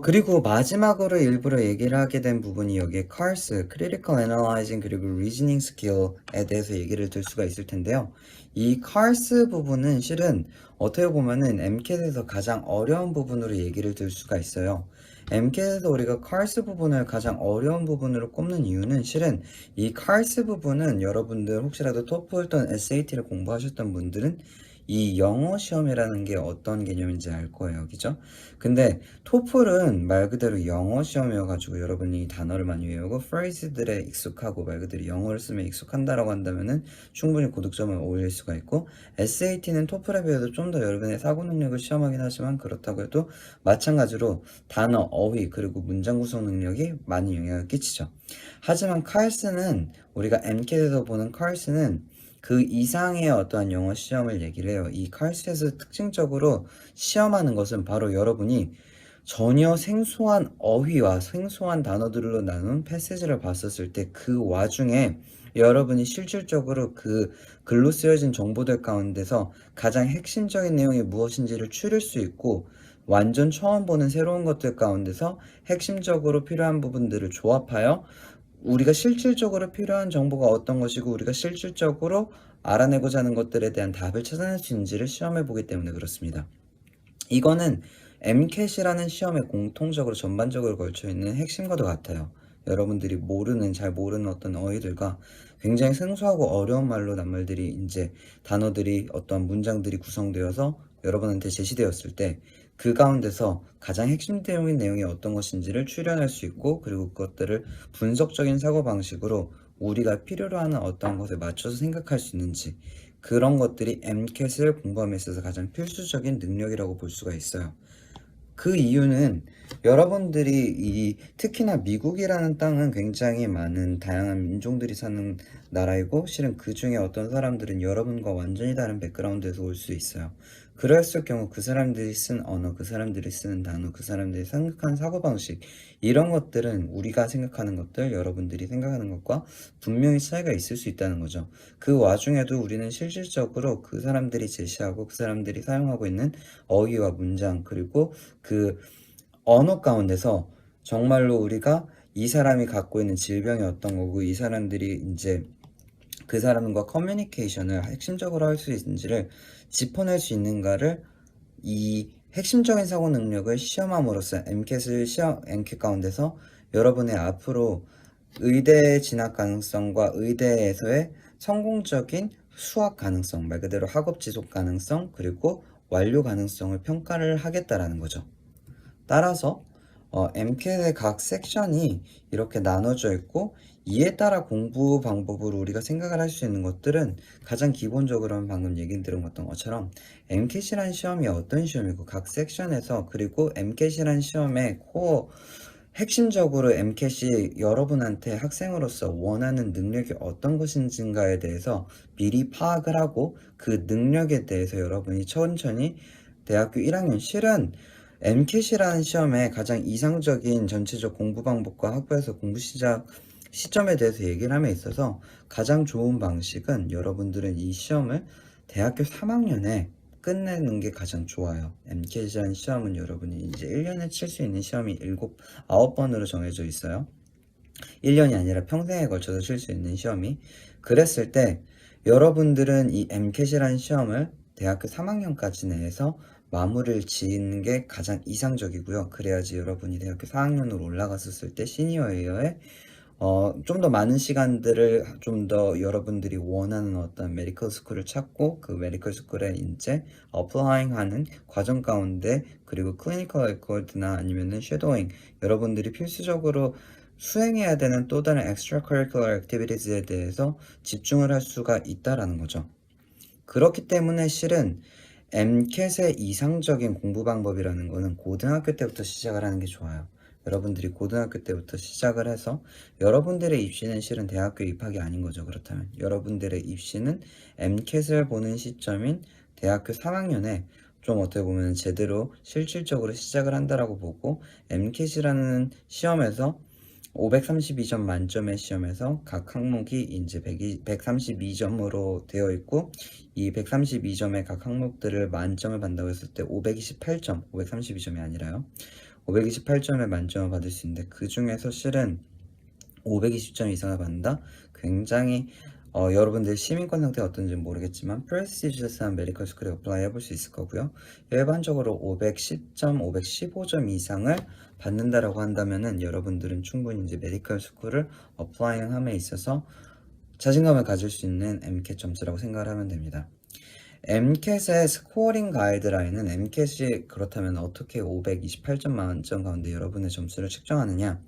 Speaker 2: 그리고 마지막으로 일부러 얘기를 하게 된 부분이 여기에 CARS, Critical Analyzing, 그리고 Reasoning Skill에 대해서 얘기를 들 수가 있을 텐데요. 이 CARS 부분은 실은 어떻게 보면은 MCAT에서 가장 어려운 부분으로 얘기를 들 수가 있어요. MCAT에서 우리가 CARS 부분을 가장 어려운 부분으로 꼽는 이유는 실은 이 CARS 부분은 여러분들 혹시라도 토플 또는 SAT를 공부하셨던 분들은 이 영어 시험이라는 게 어떤 개념인지 알 거예요, 그죠? 근데 토플은 말 그대로 영어 시험이어가지고 여러분이 단어를 많이 외우고 프레이즈들에 익숙하고 말 그대로 영어를 쓰면 익숙한다라고 한다면은 충분히 고득점을 올릴 수가 있고, SAT는 토플에 비해서 좀 더 여러분의 사고 능력을 시험하긴 하지만 그렇다고 해도 마찬가지로 단어, 어휘, 그리고 문장 구성 능력이 많이 영향을 끼치죠. 하지만 칼스는, 우리가 MCAT에서 보는 칼스는 그 이상의 어떠한 영어 시험을 얘기를 해요. 이 칼스에서 특징적으로 시험하는 것은 바로 여러분이 전혀 생소한 어휘와 생소한 단어들로 나눈 패시지를 봤었을 때 그 와중에 여러분이 실질적으로 그 글로 쓰여진 정보들 가운데서 가장 핵심적인 내용이 무엇인지를 추릴 수 있고, 완전 처음 보는 새로운 것들 가운데서 핵심적으로 필요한 부분들을 조합하여 우리가 실질적으로 필요한 정보가 어떤 것이고 우리가 실질적으로 알아내고자 하는 것들에 대한 답을 찾아낼 수 있는지를 시험해 보기 때문에 그렇습니다. 이거는 MCAT이라는 시험에 공통적으로 전반적으로 걸쳐 있는 핵심과도 같아요. 여러분들이 잘 모르는 어떤 어휘들과 굉장히 생소하고 어려운 말로 낱말들이 이제 단어들이, 어떤 문장들이 구성되어서 여러분한테 제시되었을 때 그 가운데서 가장 핵심적인 내용이 어떤 것인지를 추려낼 수 있고, 그리고 그것들을 분석적인 사고방식으로 우리가 필요로 하는 어떤 것에 맞춰서 생각할 수 있는지, 그런 것들이 MCAT을 공부함에 있어서 가장 필수적인 능력이라고 볼 수가 있어요. 그 이유는 여러분들이 특히나 미국이라는 땅은 굉장히 많은 다양한 민족들이 사는 나라이고, 실은 그 중에 어떤 사람들은 여러분과 완전히 다른 백그라운드에서 올 수 있어요. 그랬을 경우 그 사람들이 쓴 언어, 그 사람들이 쓰는 단어, 그 사람들이 생각하는 사고방식, 이런 것들은 우리가 생각하는 것들, 여러분들이 생각하는 것과 분명히 차이가 있을 수 있다는 거죠. 그 와중에도 우리는 실질적으로 그 사람들이 제시하고 그 사람들이 사용하고 있는 어휘와 문장, 그리고 그 언어 가운데서 정말로 우리가 이 사람이 갖고 있는 질병이 어떤 거고, 이 사람들이 이제 그 사람과 커뮤니케이션을 핵심적으로 할 수 있는지를 짚어낼 수 있는가를, 이 핵심적인 사고 능력을 시험함으로써 MCAT 가운데서 여러분의 앞으로 의대 진학 가능성과 의대에서의 성공적인 수학 가능성, 말 그대로 학업 지속 가능성, 그리고 완료 가능성을 평가를 하겠다라는 거죠. 따라서 MCAT의 각 섹션이 이렇게 나눠져 있고, 이에 따라 공부 방법으로 우리가 생각을 할 수 있는 것들은 가장 기본적으로는 방금 얘기 드린 것처럼 MCAT이라는 시험이 어떤 시험이고, 각 섹션에서, 그리고 MCAT이라는 시험의 코어, 핵심적으로 MCAT이 여러분한테 학생으로서 원하는 능력이 어떤 것인지에 대해서 미리 파악을 하고, 그 능력에 대해서 여러분이 천천히 대학교 1학년, 실은 MCAT이라는 시험의 가장 이상적인 전체적 공부 방법과 학교에서 공부 시작 시점에 대해서 얘기를 함에 있어서 가장 좋은 방식은, 여러분들은 이 시험을 대학교 3학년에 끝내는 게 가장 좋아요. MCAT이라는 시험은 여러분이 이제 1년에 칠 수 있는 시험이 9번으로 정해져 있어요. 1년이 아니라 평생에 걸쳐서 칠 수 있는 시험이. 그랬을 때 여러분들은 이 MCAT이라는 시험을 대학교 3학년까지 내에서 마무리를 지는 게 가장 이상적이고요. 그래야지 여러분이 대학교 4학년으로 올라갔었을 때 시니어 이어에 좀 더 많은 시간들을, 좀 더 여러분들이 원하는 어떤 메디컬 스쿨을 찾고, 그 메디컬 스쿨에 이제 어플라잉 하는 과정 가운데, 그리고 클리니컬 레코드나 아니면은 쉐도잉, 여러분들이 필수적으로 수행해야 되는 또 다른 extracurricular activities에 대해서 집중을 할 수가 있다라는 거죠. 그렇기 때문에 실은 MCAT의 이상적인 공부 방법이라는 거는 고등학교 때부터 시작을 하는 게 좋아요. 여러분들이 고등학교 때부터 시작을 해서, 여러분들의 입시는 실은 대학교 입학이 아닌 거죠. 그렇다면 여러분들의 입시는 MCAT을 보는 시점인 대학교 3학년에 좀 어떻게 보면 제대로 실질적으로 시작을 한다라고 보고, MCAT이라는 시험에서 532점 만점의 시험에서 각 항목이 이제 132점으로 되어 있고, 이 132점의 각 항목들을 만점을 받는다고 했을 때 528점, 532점이 아니라요, 528점의 만점을 받을 수 있는데, 그 중에서 실은 520점 이상을 받는다? 굉장히 여러분들 시민권 상태가 어떤지 모르겠지만 프레스티지어스한 메디컬 스쿨에 어플라이 해볼 수 있을 거고요. 일반적으로 510점, 515점 이상을 받는다라고 한다면은 여러분들은 충분히 이제 메디컬 스쿨을 어플라잉 함에 있어서 자신감을 가질 수 있는 MCAT 점수라고 생각을 하면 됩니다. MCAT의 스코어링 가이드라인은, MCAT이 그렇다면 어떻게 528점 만점 가운데 여러분의 점수를 측정하느냐?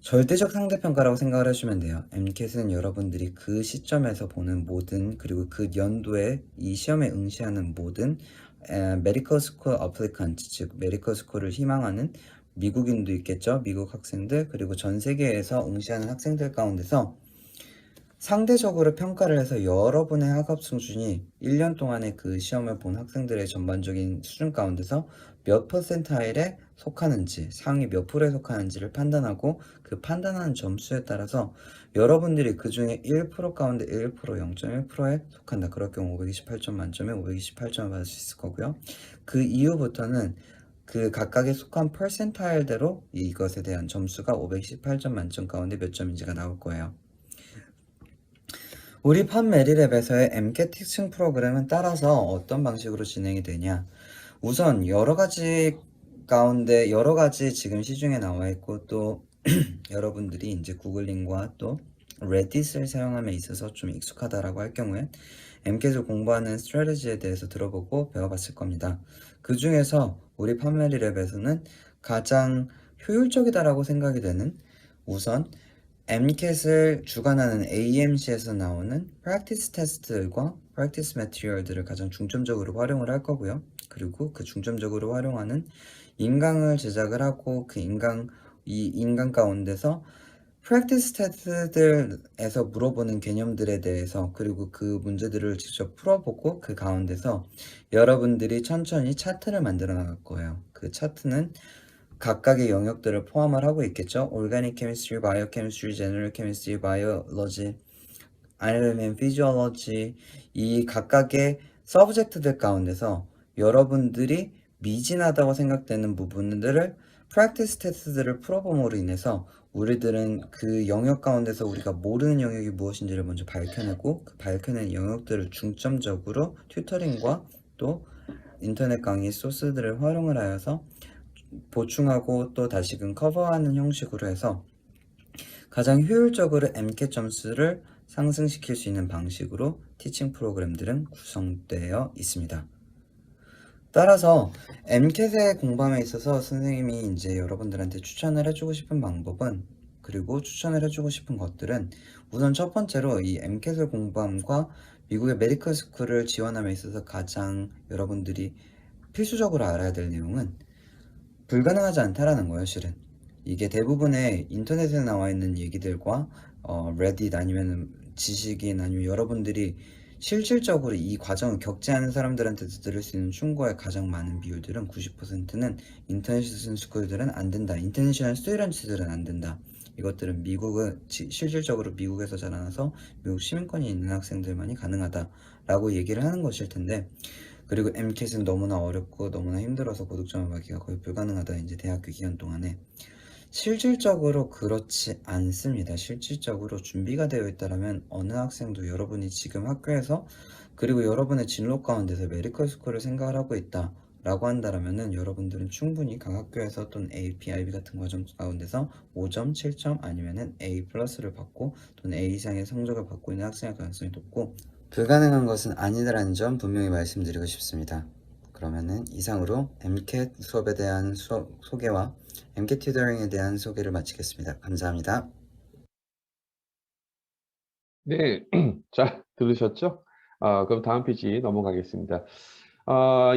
Speaker 2: 절대적 상대평가라고 생각을 해주면 돼요. MCAT은 여러분들이 그 시점에서 보는 모든, 그리고 그 연도에 이 시험에 응시하는 모든 메디컬 스쿨 어플리컨트, 즉 메디컬 스쿨을 희망하는 미국인도 있겠죠. 미국 학생들, 그리고 전 세계에서 응시하는 학생들 가운데서 상대적으로 평가를 해서 여러분의 학업 수준이 1년 동안의 그 시험을 본 학생들의 전반적인 수준 가운데서 몇 퍼센타일에 속하는지, 상위 몇 프로에 속하는지를 판단하고, 그 판단하는 점수에 따라서 여러분들이 그 중에 1% 가운데 1%, 0.1%에 속한다. 그럴 경우 528점 만점에 528점을 받을 수 있을 거고요. 그 이후부터는 그 각각에 속한 퍼센타일대로 이것에 대한 점수가 528점 만점 가운데 몇 점인지가 나올 거예요. 우리 판메리랩에서의 MCAT 특층 프로그램은 따라서 어떤 방식으로 진행이 되냐? 우선 여러 가지 가운데 여러 가지 지금 시중에 나와 있고, 또 여러분들이 이제 구글링과 또 레딧을 사용함에 있어서 좀 익숙하다라고 할 경우에 MCAT을 공부하는 스트래티지에 대해서 들어보고 배워봤을 겁니다. 그 중에서 우리 판메리랩에서는 가장 효율적이다라고 생각이 되는, 우선 MCAT을 주관하는 AMC에서 나오는 practice test들과 practice material들을 가장 중점적으로 활용을 할 거고요. 그리고 그 중점적으로 활용하는 인강을 제작을 하고 이 인강 가운데서 practice test들에서 물어보는 개념들에 대해서 그리고 그 문제들을 직접 풀어보고 그 가운데서 여러분들이 천천히 차트를 만들어 나갈 거예요. 그 차트는 각각의 영역들을 포함을 하고 있겠죠. Organic Chemistry, Biochemistry, General Chemistry, Biology, 아니면 Physiology, 이 각각의 서브젝트들 가운데서 여러분들이 미진하다고 생각되는 부분들을 프랙티스 테스트들을 풀어봄으로 인해서 우리들은 그 영역 가운데서 우리가 모르는 영역이 무엇인지를 먼저 밝혀내고 그 밝혀낸 영역들을 중점적으로 튜터링과 또 인터넷 강의 소스들을 활용을 하여서 보충하고 또 다시금 커버하는 형식으로 해서 가장 효율적으로 MCAT 점수를 상승시킬 수 있는 방식으로 티칭 프로그램들은 구성되어 있습니다. 따라서 MCAT의 공부함에 있어서 선생님이 이제 여러분들한테 추천을 해주고 싶은 방법은 그리고 추천을 해주고 싶은 것들은 우선 첫 번째로 이 MCAT 공부함과 미국의 메디컬 스쿨을 지원함에 있어서 가장 여러분들이 필수적으로 알아야 될 내용은 불가능하지 않다라는 거예요, 실은. 이게 대부분의 인터넷에 나와 있는 얘기들과 레딧 아니면 지식인 아니면 여러분들이 실질적으로 이 과정을 겪지 않은 사람들한테도 들을 수 있는 충고의 가장 많은 비율들은 90%는 인터내셔널 스쿨들은 안 된다. 인터내셔널 스튜던트들은 안 된다. 이것들은 실질적으로 미국에서 자라나서 미국 시민권이 있는 학생들만이 가능하다라고 얘기를 하는 것일 텐데 그리고 MCAT은 너무나 어렵고 너무나 힘들어서 고득점을 받기가 거의 불가능하다. 이제 대학교 기간 동안에 실질적으로 그렇지 않습니다. 실질적으로 준비가 되어 있다면 어느 학생도 여러분이 지금 학교에서 그리고 여러분의 진로 가운데서 메디컬 스쿨을 생각을 하고 있다 라고 한다면은 여러분들은 충분히 각 학교에서 또는 AP, IB 같은 과정 가운데서 5점, 7점 아니면은 A 플러스를 받고 또는 A 이상의 성적을 받고 있는 학생일 가능성이 높고 불가능한 것은 아니다라는 점 분명히 말씀드리고 싶습니다. 그러면은 이상으로 MCAT 수업에 대한 소개와 MCAT 튜터링에 대한 소개를 마치겠습니다. 감사합니다.
Speaker 1: 네, 자, 들으셨죠? 그럼 다음 페이지 넘어가겠습니다.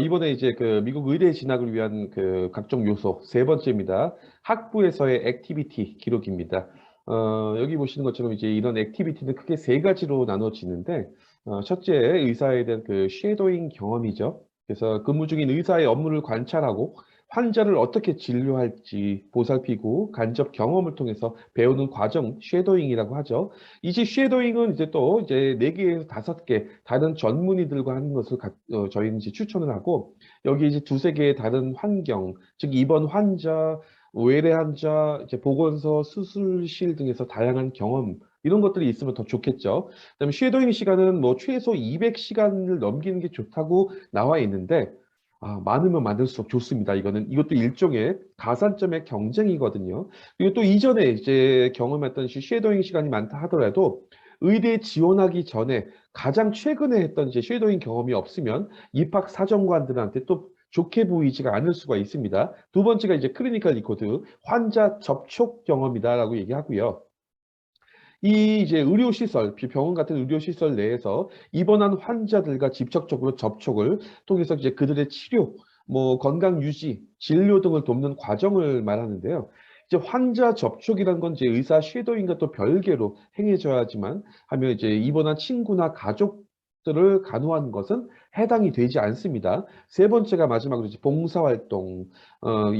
Speaker 1: 이번에 이제 그 미국 의대 진학을 위한 그 각종 요소 세 번째입니다. 학부에서의 액티비티 기록입니다. 여기 보시는 것처럼 이제 이런 액티비티는 크게 세 가지로 나눠지는데, 첫째, 의사에 대한 그 쉐도잉 경험이죠. 그래서 근무 중인 의사의 업무를 관찰하고 환자를 어떻게 진료할지 보살피고 간접 경험을 통해서 배우는 과정, 쉐도잉이라고 하죠. 이제 쉐도잉은 이제 또 이제 4개에서 5개 다른 전문의들과 하는 것을 저희는 이제 추천을 하고 여기 이제 2-3개의 다른 환경, 즉 입원 환자, 외래 환자, 이제 보건소, 수술실 등에서 다양한 경험 이런 것들이 있으면 더 좋겠죠. 그다음에 쉐도잉 시간은 뭐 최소 200시간을 넘기는 게 좋다고 나와 있는데 많으면 많을수록 좋습니다. 이것도 일종의 가산점의 경쟁이거든요. 그리고 또 이전에 이제 경험했던 쉐도잉 시간이 많다 하더라도 의대에 지원하기 전에 가장 최근에 했던 이제 쉐도잉 경험이 없으면 입학 사정관들한테 또 좋게 보이지가 않을 수가 있습니다. 두 번째가 이제 클리니컬 리코드, 환자 접촉 경험이다라고 얘기하고요. 이 이제 의료시설, 병원 같은 의료시설 내에서 입원한 환자들과 직접적으로 접촉을 통해서 이제 그들의 치료, 뭐 건강 유지, 진료 등을 돕는 과정을 말하는데요. 이제 환자 접촉이라는 건 이제 의사 쉐도잉과 또 별개로 행해져야지만 하면 이제 입원한 친구나 가족들을 간호하는 것은 해당이 되지 않습니다. 세 번째가 마지막으로 이제 봉사활동,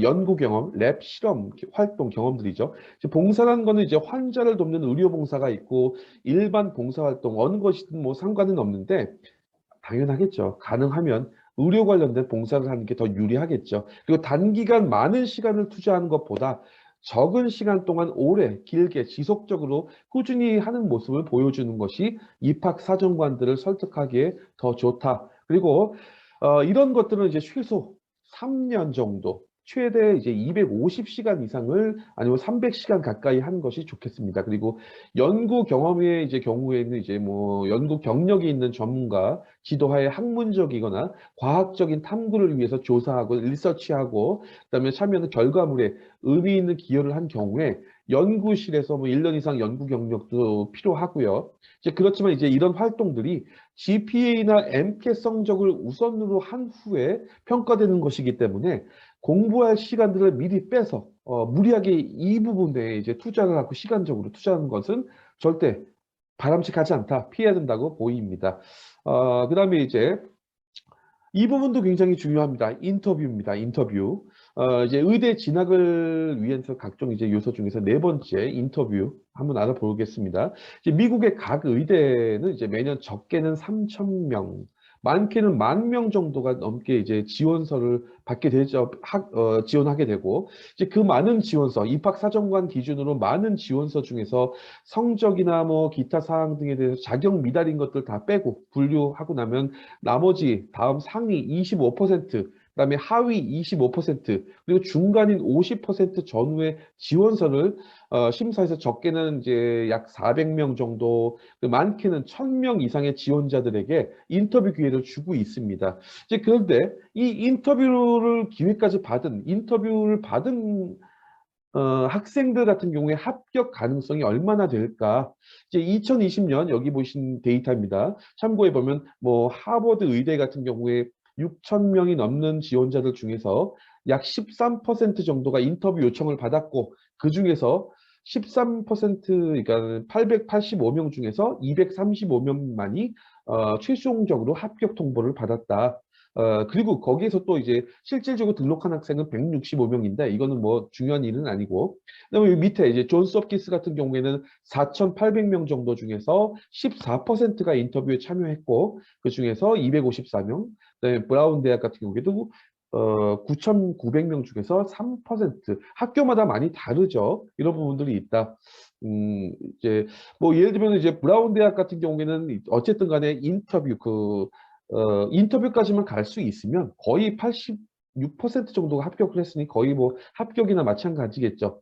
Speaker 1: 연구 경험, 랩 실험 활동 경험들이죠. 봉사라는 거는 이제 환자를 돕는 의료 봉사가 있고 일반 봉사 활동 어느 것이든 뭐 상관은 없는데 당연하겠죠. 가능하면 의료 관련된 봉사를 하는 게 더 유리하겠죠. 그리고 단기간 많은 시간을 투자하는 것보다 적은 시간 동안 오래, 길게, 지속적으로 꾸준히 하는 모습을 보여주는 것이 입학 사정관들을 설득하기에 더 좋다. 그리고 이런 것들은 이제 최소 3년 정도 최대 이제 250시간 이상을 아니면 300시간 가까이 하는 것이 좋겠습니다. 그리고 연구 경험의 이제 경우에는 이제 뭐 연구 경력이 있는 전문가, 지도하에 학문적이거나 과학적인 탐구를 위해서 조사하고 리서치하고 그다음에 참여하는 결과물에 의미 있는 기여를 한 경우에 연구실에서 뭐 1년 이상 연구 경력도 필요하고요. 이제 그렇지만 이제 이런 활동들이 GPA나 MCAT 성적을 우선으로 한 후에 평가되는 것이기 때문에 공부할 시간들을 미리 빼서 무리하게 이 부분에 이제 투자를 하고 시간적으로 투자하는 것은 절대 바람직하지 않다. 피해야 된다고 보입니다. 그다음에 이제 이 부분도 굉장히 중요합니다. 인터뷰입니다. 인터뷰. 이제 의대 진학을 위해서 각종 이제 요소 중에서 네 번째 인터뷰 한번 알아보겠습니다. 이제 미국의 각 의대는 이제 매년 적게는 3,000명, 많게는 10,000명 정도가 넘게 이제 지원서를 받게 되죠. 지원하게 되고, 이제 그 많은 지원서, 입학사정관 기준으로 많은 지원서 중에서 성적이나 뭐 기타 사항 등에 대해서 자격 미달인 것들 다 빼고 분류하고 나면 나머지 다음 상위 25%, 그다음에 하위 25%, 그리고 중간인 50% 전후의 지원서를 심사해서 적게는 이제 약 400명 정도, 많게는 1,000명 이상의 지원자들에게 인터뷰 기회를 주고 있습니다. 이제 그런데 이 인터뷰를 받은 학생들 같은 경우에 합격 가능성이 얼마나 될까? 이제 2020년 여기 보신 데이터입니다. 참고해 보면 뭐 하버드 의대 같은 경우에 6,000명이 넘는 지원자들 중에서 약 13% 정도가 인터뷰 요청을 받았고 그 중에서 13% 그러니까 885명 중에서 235명만이 최종적으로 합격 통보를 받았다. 그리고 거기에서 또 이제 실질적으로 등록한 학생은 165명인데 이거는 뭐 중요한 일은 아니고 그다음에 밑에 이제 존스 홉킨스 같은 경우에는 4,800명 정도 중에서 14%가 인터뷰에 참여했고 그 중에서 254명 그다음에 브라운 대학 같은 경우에도 9,900명 중에서 3% 학교마다 많이 다르죠. 이런 부분들이 있다. 이제 뭐 예를 들면 이제 브라운 대학 같은 경우에는 어쨌든 간에 인터뷰까지만 갈 수 있으면 거의 86% 정도가 합격을 했으니 거의 뭐 합격이나 마찬가지겠죠.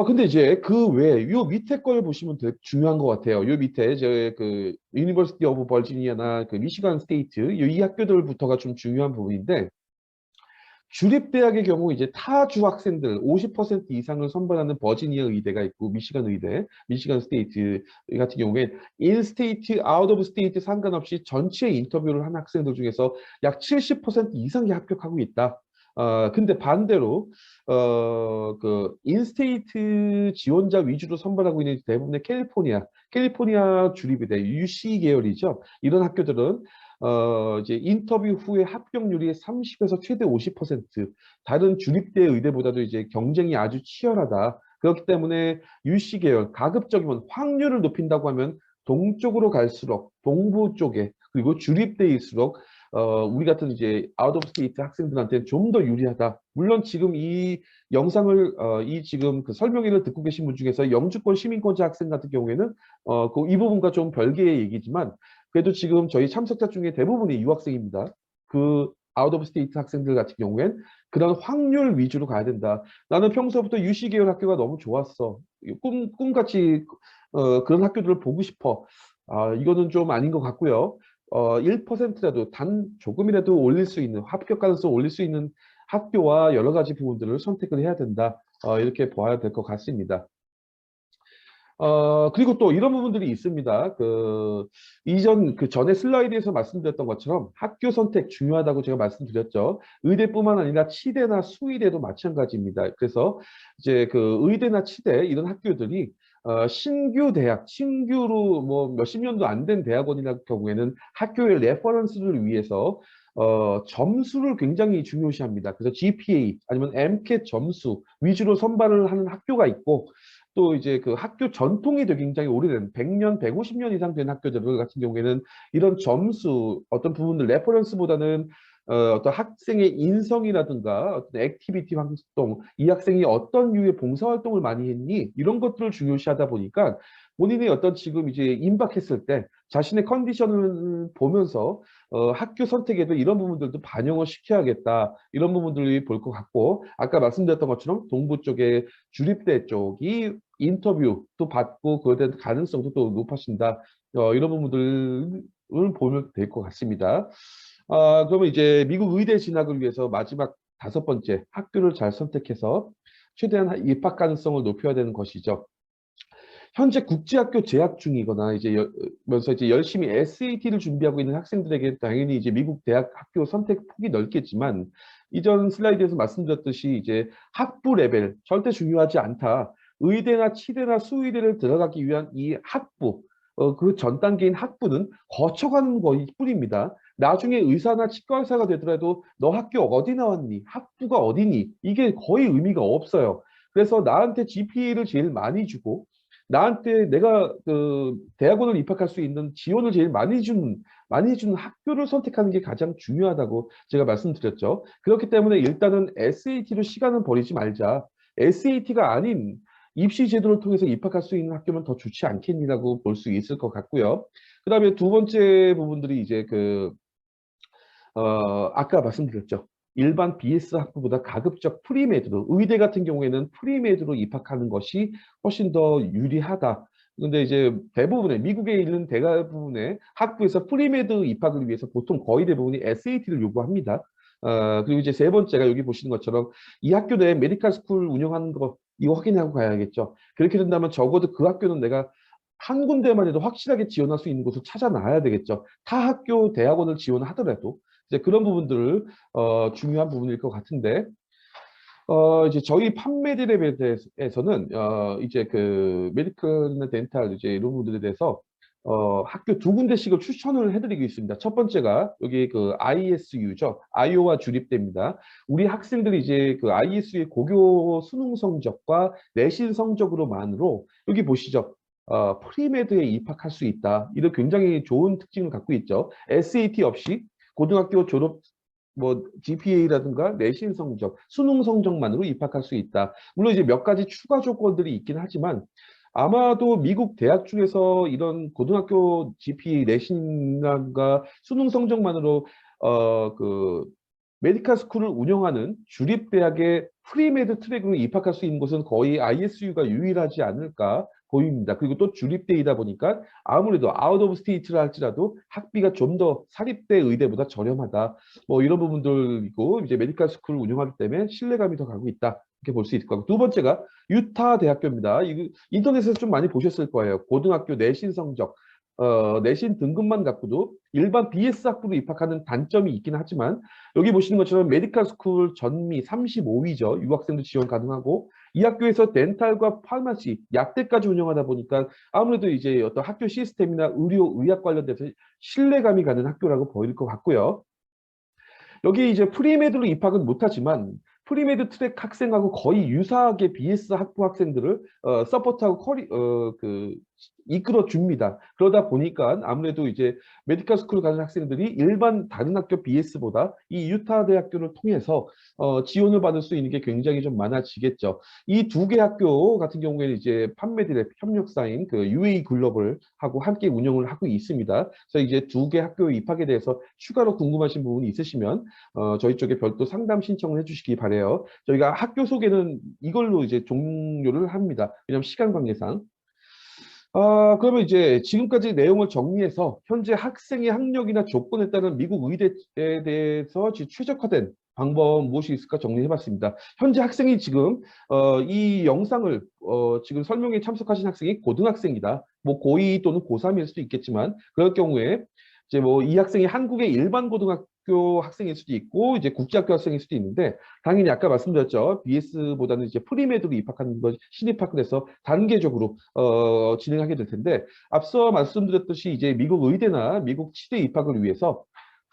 Speaker 1: 근데 이제 그 외에 요 밑에 걸 보시면 되게 중요한 것 같아요. 요 밑에 그 유니버시티 오브 버지니아나 그 미시간 스테이트 이 학교들부터가 좀 중요한 부분인데 주립대학의 경우 이제 타주 학생들 50% 이상을 선발하는 버지니아 의대가 있고 미시간 의대, 미시간 스테이트 같은 경우에 인스테이트, 아웃 오브 스테이트 상관없이 전체 인터뷰를 한 학생들 중에서 약 70% 이상이 합격하고 있다. 근데 반대로 그 인스테이트 지원자 위주로 선발하고 있는 대부분의 캘리포니아 주립의대 UC 계열이죠. 이런 학교들은 이제 인터뷰 후에 합격률이 30에서 최대 50%, 다른 주립대 의대보다도 이제 경쟁이 아주 치열하다. 그렇기 때문에 UC 계열, 가급적이면 확률을 높인다고 하면 동쪽으로 갈수록 동부 쪽에 그리고 주립대일수록 우리 같은 이제 아웃 오브 스테이트 학생들한테는 좀 더 유리하다. 물론 지금 이 영상을 이 지금 그 설명회를 듣고 계신 분 중에서 영주권 시민권자 학생 같은 경우에는 이 부분과 좀 별개의 얘기지만 그래도 지금 저희 참석자 중에 대부분이 유학생입니다. 그 아웃 오브 스테이트 학생들 같은 경우엔 그런 확률 위주로 가야 된다. 나는 평소부터 UC 계열 학교가 너무 좋았어. 꿈같이 그런 학교들을 보고 싶어. 이거는 좀 아닌 것 같고요. 1%라도 단 조금이라도 올릴 수 있는 합격 가능성 올릴 수 있는 학교와 여러 가지 부분들을 선택을 해야 된다. 이렇게 봐야 될 것 같습니다. 그리고 또 이런 부분들이 있습니다. 그 전에 슬라이드에서 말씀드렸던 것처럼 학교 선택 중요하다고 제가 말씀드렸죠. 의대뿐만 아니라 치대나 수의대도 마찬가지입니다. 그래서 이제 그 의대나 치대 이런 학교들이 신규 대학, 신규로 뭐 몇십 년도 안 된 대학원이라는 경우에는 학교의 레퍼런스를 위해서 점수를 굉장히 중요시합니다. 그래서 GPA 아니면 MCAT 점수 위주로 선발을 하는 학교가 있고 또 이제 그 학교 전통이 되게 굉장히 오래된 100년, 150년 이상 된 학교들 같은 경우에는 이런 점수 어떤 부분들 레퍼런스보다는 어떤 학생의 인성이라든가 어떤 액티비티 활동, 이 학생이 어떤 류의 봉사활동을 많이 했니? 이런 것들을 중요시하다 보니까 본인이 어떤 지금 이제 임박했을 때 자신의 컨디션을 보면서 학교 선택에도 이런 부분들도 반영을 시켜야겠다. 이런 부분들이 볼 것 같고, 아까 말씀드렸던 것처럼 동부 쪽에 주립대 쪽이 인터뷰도 받고 그에 대한 가능성도 또 높아진다. 이런 부분들을 보면 될 것 같습니다. 그러면 이제 미국 의대 진학을 위해서 마지막 다섯 번째 학교를 잘 선택해서 최대한 입학 가능성을 높여야 되는 것이죠. 현재 국제학교 재학 중이거나 면서 이제 열심히 SAT를 준비하고 있는 학생들에게 당연히 이제 미국 대학 학교 선택 폭이 넓겠지만 이전 슬라이드에서 말씀드렸듯이 이제 학부 레벨 절대 중요하지 않다. 의대나 치대나 수의대를 들어가기 위한 이 학부, 그 전 단계인 학부는 거쳐가는 거일 뿐입니다. 나중에 의사나 치과 의사가 되더라도 너 학교 어디 나왔니? 학부가 어디니? 이게 거의 의미가 없어요. 그래서 나한테 GPA를 제일 많이 주고 나한테 내가 그 대학원을 입학할 수 있는 지원을 제일 많이 해주는 학교를 선택하는 게 가장 중요하다고 제가 말씀드렸죠. 그렇기 때문에 일단은 SAT로 시간을 버리지 말자. SAT가 아닌 입시 제도를 통해서 입학할 수 있는 학교면 더 좋지 않겠니라고 볼 수 있을 것 같고요. 그다음에 두 번째 부분들이 이제 아까 말씀드렸죠. 일반 BS 학부보다 가급적 프리메드로, 의대 같은 경우에는 프리메드로 입학하는 것이 훨씬 더 유리하다. 근데 이제 대부분의, 미국에 있는 대부분의 학부에서 프리메드 입학을 위해서 보통 거의 대부분이 SAT를 요구합니다. 그리고 이제 세 번째가 여기 보시는 것처럼 이 학교 내에 메디컬 스쿨 운영하는 거, 이거 확인하고 가야겠죠. 그렇게 된다면 적어도 그 학교는 내가 한 군데만 해도 확실하게 지원할 수 있는 곳을 찾아놔야 되겠죠. 타 학교 대학원을 지원하더라도. 이제 그런 부분들을 중요한 부분일 것 같은데 이제 저희 판매들에 대해서는 이제 그 메디컬이나 덴탈 이제 이런 부분들에 대해서 학교 두 군데씩을 추천을 해드리고 있습니다. 첫 번째가 여기 그 ISU죠. 아이오와 주립대입니다. 우리 학생들이 이제 그 ISU의 고교 수능 성적과 내신 성적으로만으로 여기 보시죠. 프리메드에 입학할 수 있다. 이런 굉장히 좋은 특징을 갖고 있죠. SAT 없이 고등학교 졸업 뭐 GPA라든가 내신 성적, 수능 성적만으로 입학할 수 있다. 물론 이제 몇 가지 추가 조건들이 있긴 하지만 아마도 미국 대학 중에서 이런 고등학교 GPA 내신과 수능 성적만으로 그 메디컬 스쿨을 운영하는 주립대학의 프리메드 트랙으로 입학할 수 있는 곳은 거의 ISU가 유일하지 않을까 보입니다. 그리고 또 주립대이다 보니까 아무래도 아웃 오브 스테이트라 할지라도 학비가 좀 더 사립대 의대보다 저렴하다. 뭐 이런 부분들이고 이제 메디컬 스쿨을 운영하기 때문에 신뢰감이 더 가고 있다. 이렇게 볼 수 있을 것 같고 두 번째가 유타 대학교입니다. 이거 인터넷에서 좀 많이 보셨을 거예요. 고등학교 내신 성적, 내신 등급만 갖고도 일반 BS 학부로 입학하는 단점이 있긴 하지만 여기 보시는 것처럼 메디컬 스쿨 전미 35위죠. 유학생도 지원 가능하고 이 학교에서 덴탈과 파마시, 약대까지 운영하다 보니까 아무래도 이제 어떤 학교 시스템이나 의료, 의학 관련돼서 신뢰감이 가는 학교라고 보일 것 같고요. 여기 이제 프리메드로 입학은 못하지만 프리메드 트랙 학생하고 거의 유사하게 BS 학부 학생들을 서포트하고 이끌어 줍니다. 그러다 보니까 아무래도 이제 메디컬 스쿨 가는 학생들이 일반 다른 학교 BS보다 이 유타 대학교를 통해서 지원을 받을 수 있는 게 굉장히 좀 많아지겠죠. 이 두 개 학교 같은 경우에는 이제 판매딜의 협력사인 그 UA 글로벌하고 함께 운영을 하고 있습니다. 그래서 이제 두 개 학교 입학에 대해서 추가로 궁금하신 부분이 있으시면 저희 쪽에 별도 상담 신청을 해주시기 바래요. 저희가 학교 소개는 이걸로 이제 종료를 합니다. 왜냐하면 시간 관계상. 그러면 이제 지금까지 내용을 정리해서 현재 학생의 학력이나 조건에 따른 미국 의대에 대해서 최적화된 방법 무엇이 있을까 정리해봤습니다. 현재 학생이 지금 이 영상을 지금 설명에 참석하신 학생이 고등학생이다. 뭐 고2 또는 고3일 수도 있겠지만 그럴 경우에 이제 뭐 이 학생이 한국의 일반 고등학교 학생일 수도 있고 이제 국제학교 학생일 수도 있는데 당연히 아까 말씀드렸죠. BS보다는 이제 프리메드로 입학하는 것 신입학을 해서 단계적으로 진행하게 될 텐데 앞서 말씀드렸듯이 이제 미국 의대나 미국 치대 입학을 위해서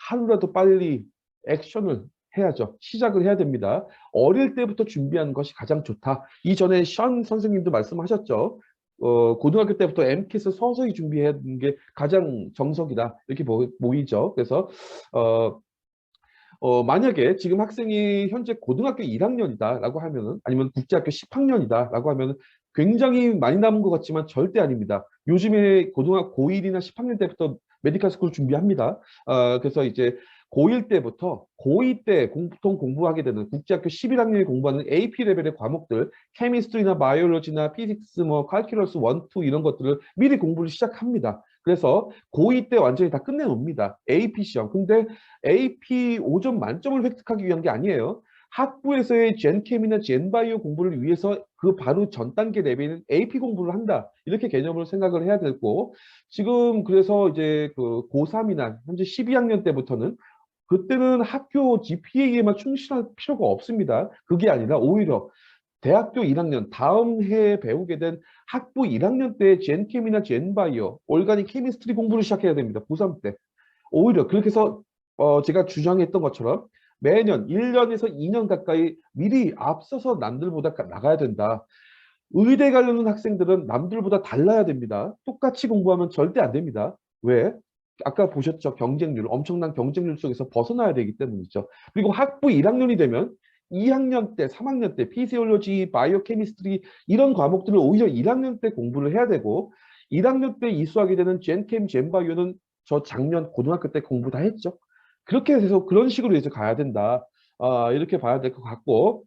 Speaker 1: 하루라도 빨리 액션을 해야죠. 시작을 해야 됩니다. 어릴 때부터 준비하는 것이 가장 좋다. 이전에 션 선생님도 말씀하셨죠. 고등학교 때부터 MCAT 서서히 준비하는 게 가장 정석이다. 이렇게 보이죠. 그래서 만약에 지금 학생이 현재 고등학교 1학년이다라고 하면은 아니면 국제학교 10학년이다라고 하면은 굉장히 많이 남은 것 같지만 절대 아닙니다. 요즘에 고등학교 고1이나 10학년 때부터 메디컬 스쿨 준비합니다. 그래서 이제 고1 때부터 고2 때 보통 공부하게 되는 국제학교 11학년에 공부하는 AP 레벨의 과목들, 케미스트리나 바이올로지나 피직스, 뭐 칼큘러스 1, 2 이런 것들을 미리 공부를 시작합니다. 그래서 고2 때 완전히 다 끝내놉니다. AP 시험. 근데 AP 5점 만점을 획득하기 위한 게 아니에요. 학부에서의 젠캠이나 젠바이오 공부를 위해서 그 바로 전 단계 레벨인 AP 공부를 한다. 이렇게 개념으로 생각을 해야 되고, 지금 그래서 이제 그 고3이나 현재 12학년 때부터는 그때는 학교 GPA에만 충실할 필요가 없습니다. 그게 아니라 오히려 대학교 1학년 다음 해에 배우게 된 학부 1학년 때 젠캠이나 젠바이오, 올가닉 케미스트리 공부를 시작해야 됩니다. 고3 때. 오히려 그렇게 해서 제가 주장했던 것처럼 매년 1년에서 2년 가까이 미리 앞서서 남들보다 나가야 된다. 의대 가려는 학생들은 남들보다 달라야 됩니다. 똑같이 공부하면 절대 안 됩니다. 왜? 아까 보셨죠? 경쟁률, 엄청난 경쟁률 속에서 벗어나야 되기 때문이죠. 그리고 학부 1학년이 되면 2학년 때, 3학년 때 피지올로지, 바이오 케미스트리 이런 과목들을 오히려 1학년 때 공부를 해야 되고 1학년 때 이수하게 되는 젠캠, 젠바이오는 저 작년 고등학교 때 공부 다 했죠. 그렇게 해서 그런 식으로 이제 가야 된다. 이렇게 봐야 될 것 같고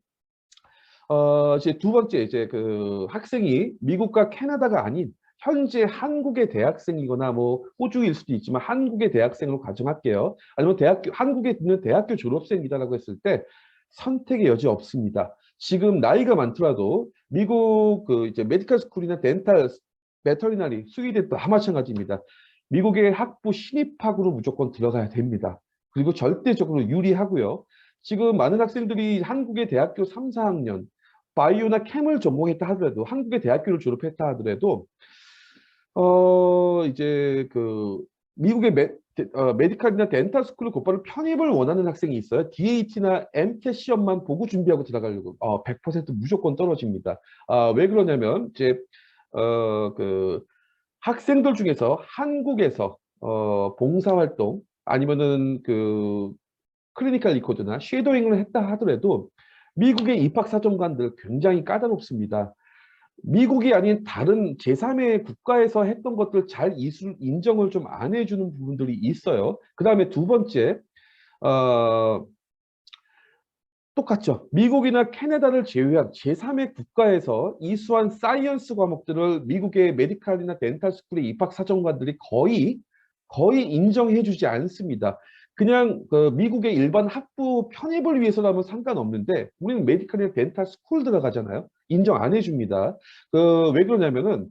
Speaker 1: 이제 두 번째 이제 그 학생이 미국과 캐나다가 아닌 현재 한국의 대학생이거나 뭐 호주일 수도 있지만 한국의 대학생으로 가정할게요. 아니면 한국에 있는 대학교 졸업생이다라고 했을 때 선택의 여지 없습니다. 지금 나이가 많더라도 미국 그 이제 메디컬 스쿨이나 덴탈, 베터리너리, 수의대 다 마찬가지입니다. 미국의 학부 신입학으로 무조건 들어가야 됩니다. 그리고 절대적으로 유리하고요. 지금 많은 학생들이 한국의 대학교 3, 4학년 바이오나 캠을 전공했다 하더라도 한국의 대학교를 졸업했다 하더라도 이제 그 미국의 메디칼이나 덴탈 스쿨을 곧바로 편입을 원하는 학생이 있어요. DAT나 MCAT 시험만 보고 준비하고 들어가려고 100% 무조건 떨어집니다. 왜 그러냐면 이제 그 학생들 중에서 한국에서 봉사활동 아니면은 그 클리니컬 리코드나 쉐도잉을 했다 하더라도 미국의 입학사정관들 굉장히 까다롭습니다. 미국이 아닌 다른 제3의 국가에서 했던 것들 잘 인정을 좀 안 해주는 부분들이 있어요. 그 다음에 두 번째, 어, 똑같죠. 미국이나 캐나다를 제외한 제3의 국가에서 이수한 사이언스 과목들을 미국의 메디칼이나 덴탈 스쿨의 입학사정관들이 거의 인정해주지 않습니다. 그냥 그 미국의 일반 학부 편입을 위해서라면 상관없는데 우리는 메디칼이나 덴탈 스쿨 들어가잖아요. 인정 안 해줍니다. 왜 그러냐면은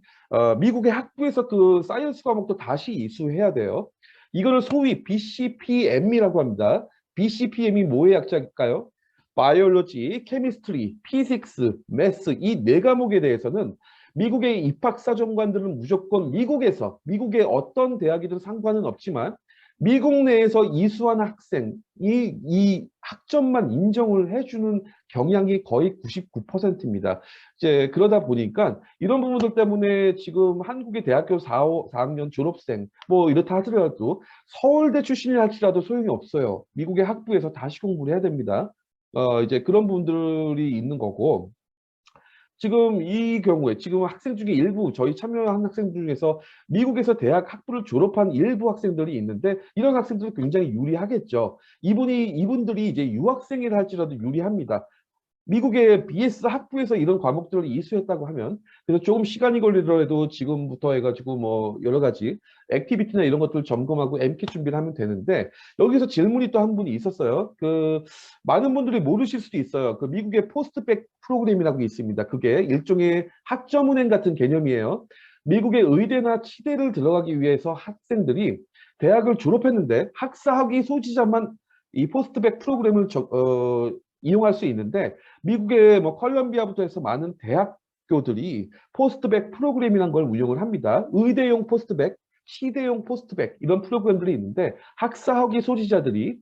Speaker 1: 미국의 학부에서 그 사이언스 과목도 다시 이수해야 돼요. 이거를 소위 BCPM이라고 합니다. BCPM이 뭐의 약자일까요? 바이올로지, 케미스트리, 피직스, 매스 이 네 과목에 대해서는 미국의 입학사정관들은 무조건 미국의 어떤 대학이든 상관은 없지만 미국 내에서 이수한 학생이 이 학점만 인정을 해주는 경향이 거의 99%입니다. 이제 그러다 보니까 이런 부분들 때문에 지금 한국의 대학교 4학년 졸업생 뭐 이렇다 하더라도 서울대 출신이 할지라도 소용이 없어요. 미국의 학부에서 다시 공부를 해야 됩니다. 이제 그런 분들이 있는 거고, 지금 이 경우에 지금 학생 중에 일부 저희 참여한 학생 중에서 미국에서 대학 학부를 졸업한 일부 학생들이 있는데 이런 학생들은 굉장히 유리하겠죠. 이분들이 이제 유학생이라 할지라도 유리합니다. 미국의 BS 학부에서 이런 과목들을 이수했다고 하면 그래서 조금 시간이 걸리더라도 지금부터 해가지고 뭐 여러 가지 액티비티나 이런 것들을 점검하고 MCAT 준비를 하면 되는데 여기서 질문이 또 한 분이 있었어요. 많은 분들이 모르실 수도 있어요. 그 미국의 포스트백 프로그램이라고 있습니다. 그게 일종의 학점은행 같은 개념이에요. 미국의 의대나 치대를 들어가기 위해서 학생들이 대학을 졸업했는데 학사학위 소지자만 이 포스트백 프로그램을 이용할 수 있는데 미국의 뭐 컬럼비아부터 해서 많은 대학교들이 포스트백 프로그램이라는 걸 운영을 합니다. 의대용 포스트백, 치대용 포스트백 이런 프로그램들이 있는데 학사학위 소지자들이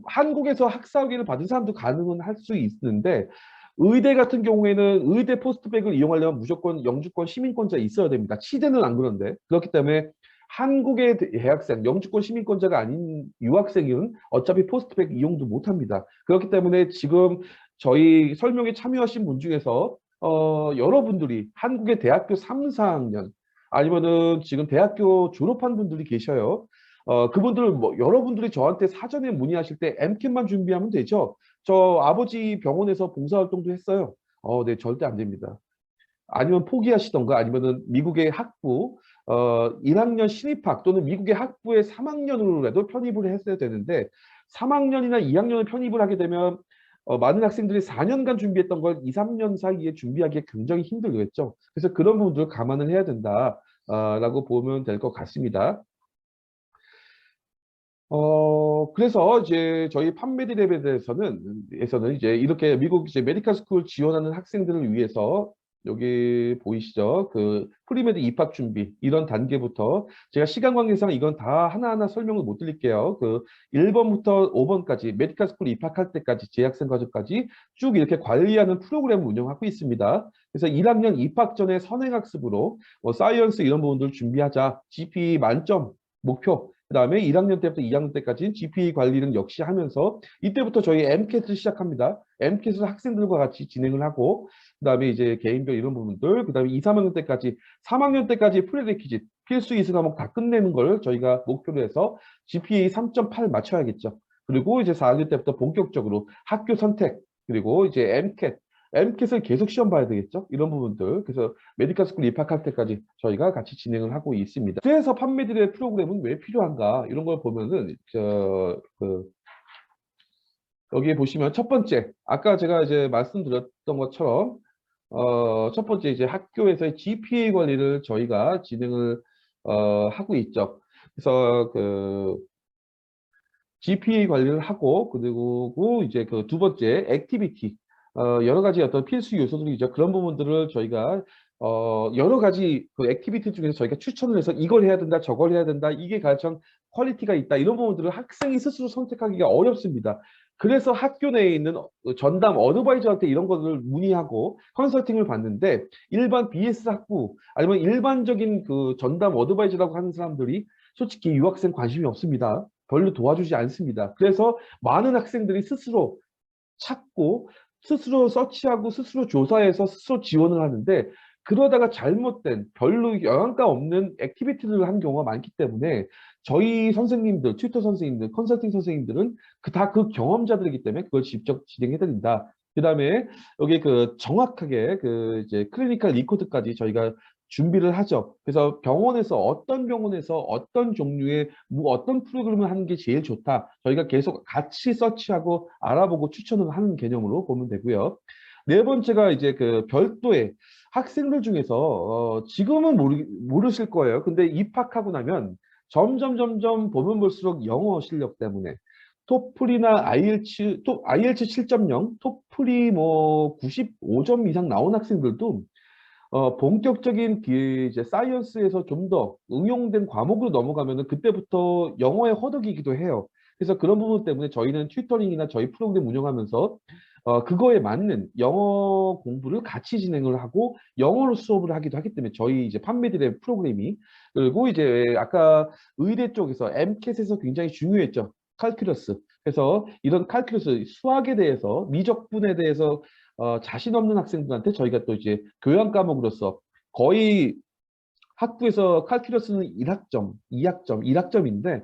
Speaker 1: 한국에서 학사학위를 받은 사람도 가능은 할 수 있는데 의대 같은 경우에는 의대 포스트백을 이용하려면 무조건 영주권 시민권자 있어야 됩니다. 치대는 안 그런데 그렇기 때문에 한국의 대학생, 영주권 시민권자가 아닌 유학생은 어차피 포스트백 이용도 못합니다. 그렇기 때문에 지금 저희 설명에 참여하신 분 중에서 여러분들이 한국의 대학교 3, 4학년 아니면은 지금 대학교 졸업한 분들이 계셔요. 그분들 뭐 여러분들이 저한테 사전에 문의하실 때 엠캠만 준비하면 되죠. 저 아버지 병원에서 봉사활동도 했어요. 네, 절대 안 됩니다. 아니면 포기하시던가 아니면은 미국의 학부 1학년 신입학 또는 미국의 학부의 3학년으로라도 편입을 했어야 되는데 3학년이나 2학년을 편입을 하게 되면 많은 학생들이 4년간 준비했던 걸 2, 3년 사이에 준비하기가 굉장히 힘들겠죠. 그래서 그런 부분들을 감안을 해야 된다. 라고 보면 될 것 같습니다. 그래서 이제 저희 판메디랩에 대해서는 이제 이렇게 미국 이제 메디컬 스쿨 지원하는 학생들을 위해서 여기 보이시죠? 그 프리메드 입학 준비 이런 단계부터 제가 시간 관계상 이건 다 하나하나 설명을 못 드릴게요. 그 1번부터 5번까지 메디컬 스쿨 입학할 때까지 재학생 과정까지 쭉 이렇게 관리하는 프로그램을 운영하고 있습니다. 그래서 1학년 입학 전에 선행학습으로 사이언스 이런 부분들 준비하자. GPA 만점 목표. 그다음에 1학년 때부터 2학년 때까지는 GPA 관리는 역시 하면서 이때부터 저희 MCAT을 시작합니다. MCAT을 학생들과 같이 진행을 하고 그다음에 이제 개인별 이런 부분들 그다음에 2, 3학년 때까지 3학년 때까지 프레레퀴짓 필수 이수 과목 다 끝내는 걸 저희가 목표로 해서 GPA 3.8 맞춰야겠죠. 그리고 이제 4학년 때부터 본격적으로 학교 선택 그리고 이제 MCAT을 계속 시험 봐야 되겠죠. 이런 부분들. 그래서 메디컬 스쿨 입학할 때까지 저희가 같이 진행을 하고 있습니다. 그래서 판매들의 프로그램은 왜 필요한가? 이런 걸 보면은, 여기 보시면 첫 번째, 아까 제가 이제 말씀드렸던 것처럼, 첫 번째 이제 학교에서의 GPA 관리를 저희가 진행을, 하고 있죠. 그래서 GPA 관리를 하고 그리고 이제 그 두 번째 액티비티 여러 가지 어떤 필수 요소들이죠. 그런 부분들을 저희가 여러 가지 그 액티비티 중에서 저희가 추천을 해서 이걸 해야 된다, 저걸 해야 된다, 이게 가장 퀄리티가 있다 이런 부분들을 학생이 스스로 선택하기가 어렵습니다. 그래서 학교 내에 있는 전담 어드바이저한테 이런 것을 문의하고 컨설팅을 받는데 일반 BS 학부 아니면 일반적인 그 전담 어드바이저라고 하는 사람들이 솔직히 유학생 관심이 없습니다. 별로 도와주지 않습니다. 그래서 많은 학생들이 스스로 찾고 스스로 서치하고 스스로 조사해서 스스로 지원을 하는데 그러다가 잘못된 별로 영향가 없는 액티비티들을 한 경우가 많기 때문에 저희 선생님들, 튜터 선생님들, 컨설팅 선생님들은 다 그 경험자들이기 때문에 그걸 직접 진행해 드린다. 그다음에 여기 그 정확하게 그 이제 클리니컬 리코드까지 저희가 준비를 하죠. 그래서 어떤 병원에서 어떤 종류의 어떤 프로그램을 하는 게 제일 좋다. 저희가 계속 같이 서치하고 알아보고 추천을 하는 개념으로 보면 되고요. 네 번째가 이제 그 별도의 학생들 중에서 지금은 모르실 거예요. 근데 입학하고 나면 점점 보면 볼수록 영어 실력 때문에 토플이나 IELTS 7.0, 토플이 뭐 95점 이상 나온 학생들도 본격적인 이제 사이언스에서 좀 더 응용된 과목으로 넘어가면은 그때부터 영어의 허덕이기도 해요. 그래서 그런 부분 때문에 저희는 튜터링이나 저희 프로그램 운영하면서 그거에 맞는 영어 공부를 같이 진행을 하고 영어로 수업을 하기도 하기 때문에 저희 이제 판매들의 프로그램이 그리고 이제 아까 의대 쪽에서 MCAT에서 굉장히 중요했죠. 칼큘러스. 그래서 이런 칼큘러스 수학에 대해서 미적분에 대해서 자신 없는 학생들한테 저희가 또 이제 교양 과목으로서 거의 학부에서 칼큘러스는 1학점, 2학점, 1학점인데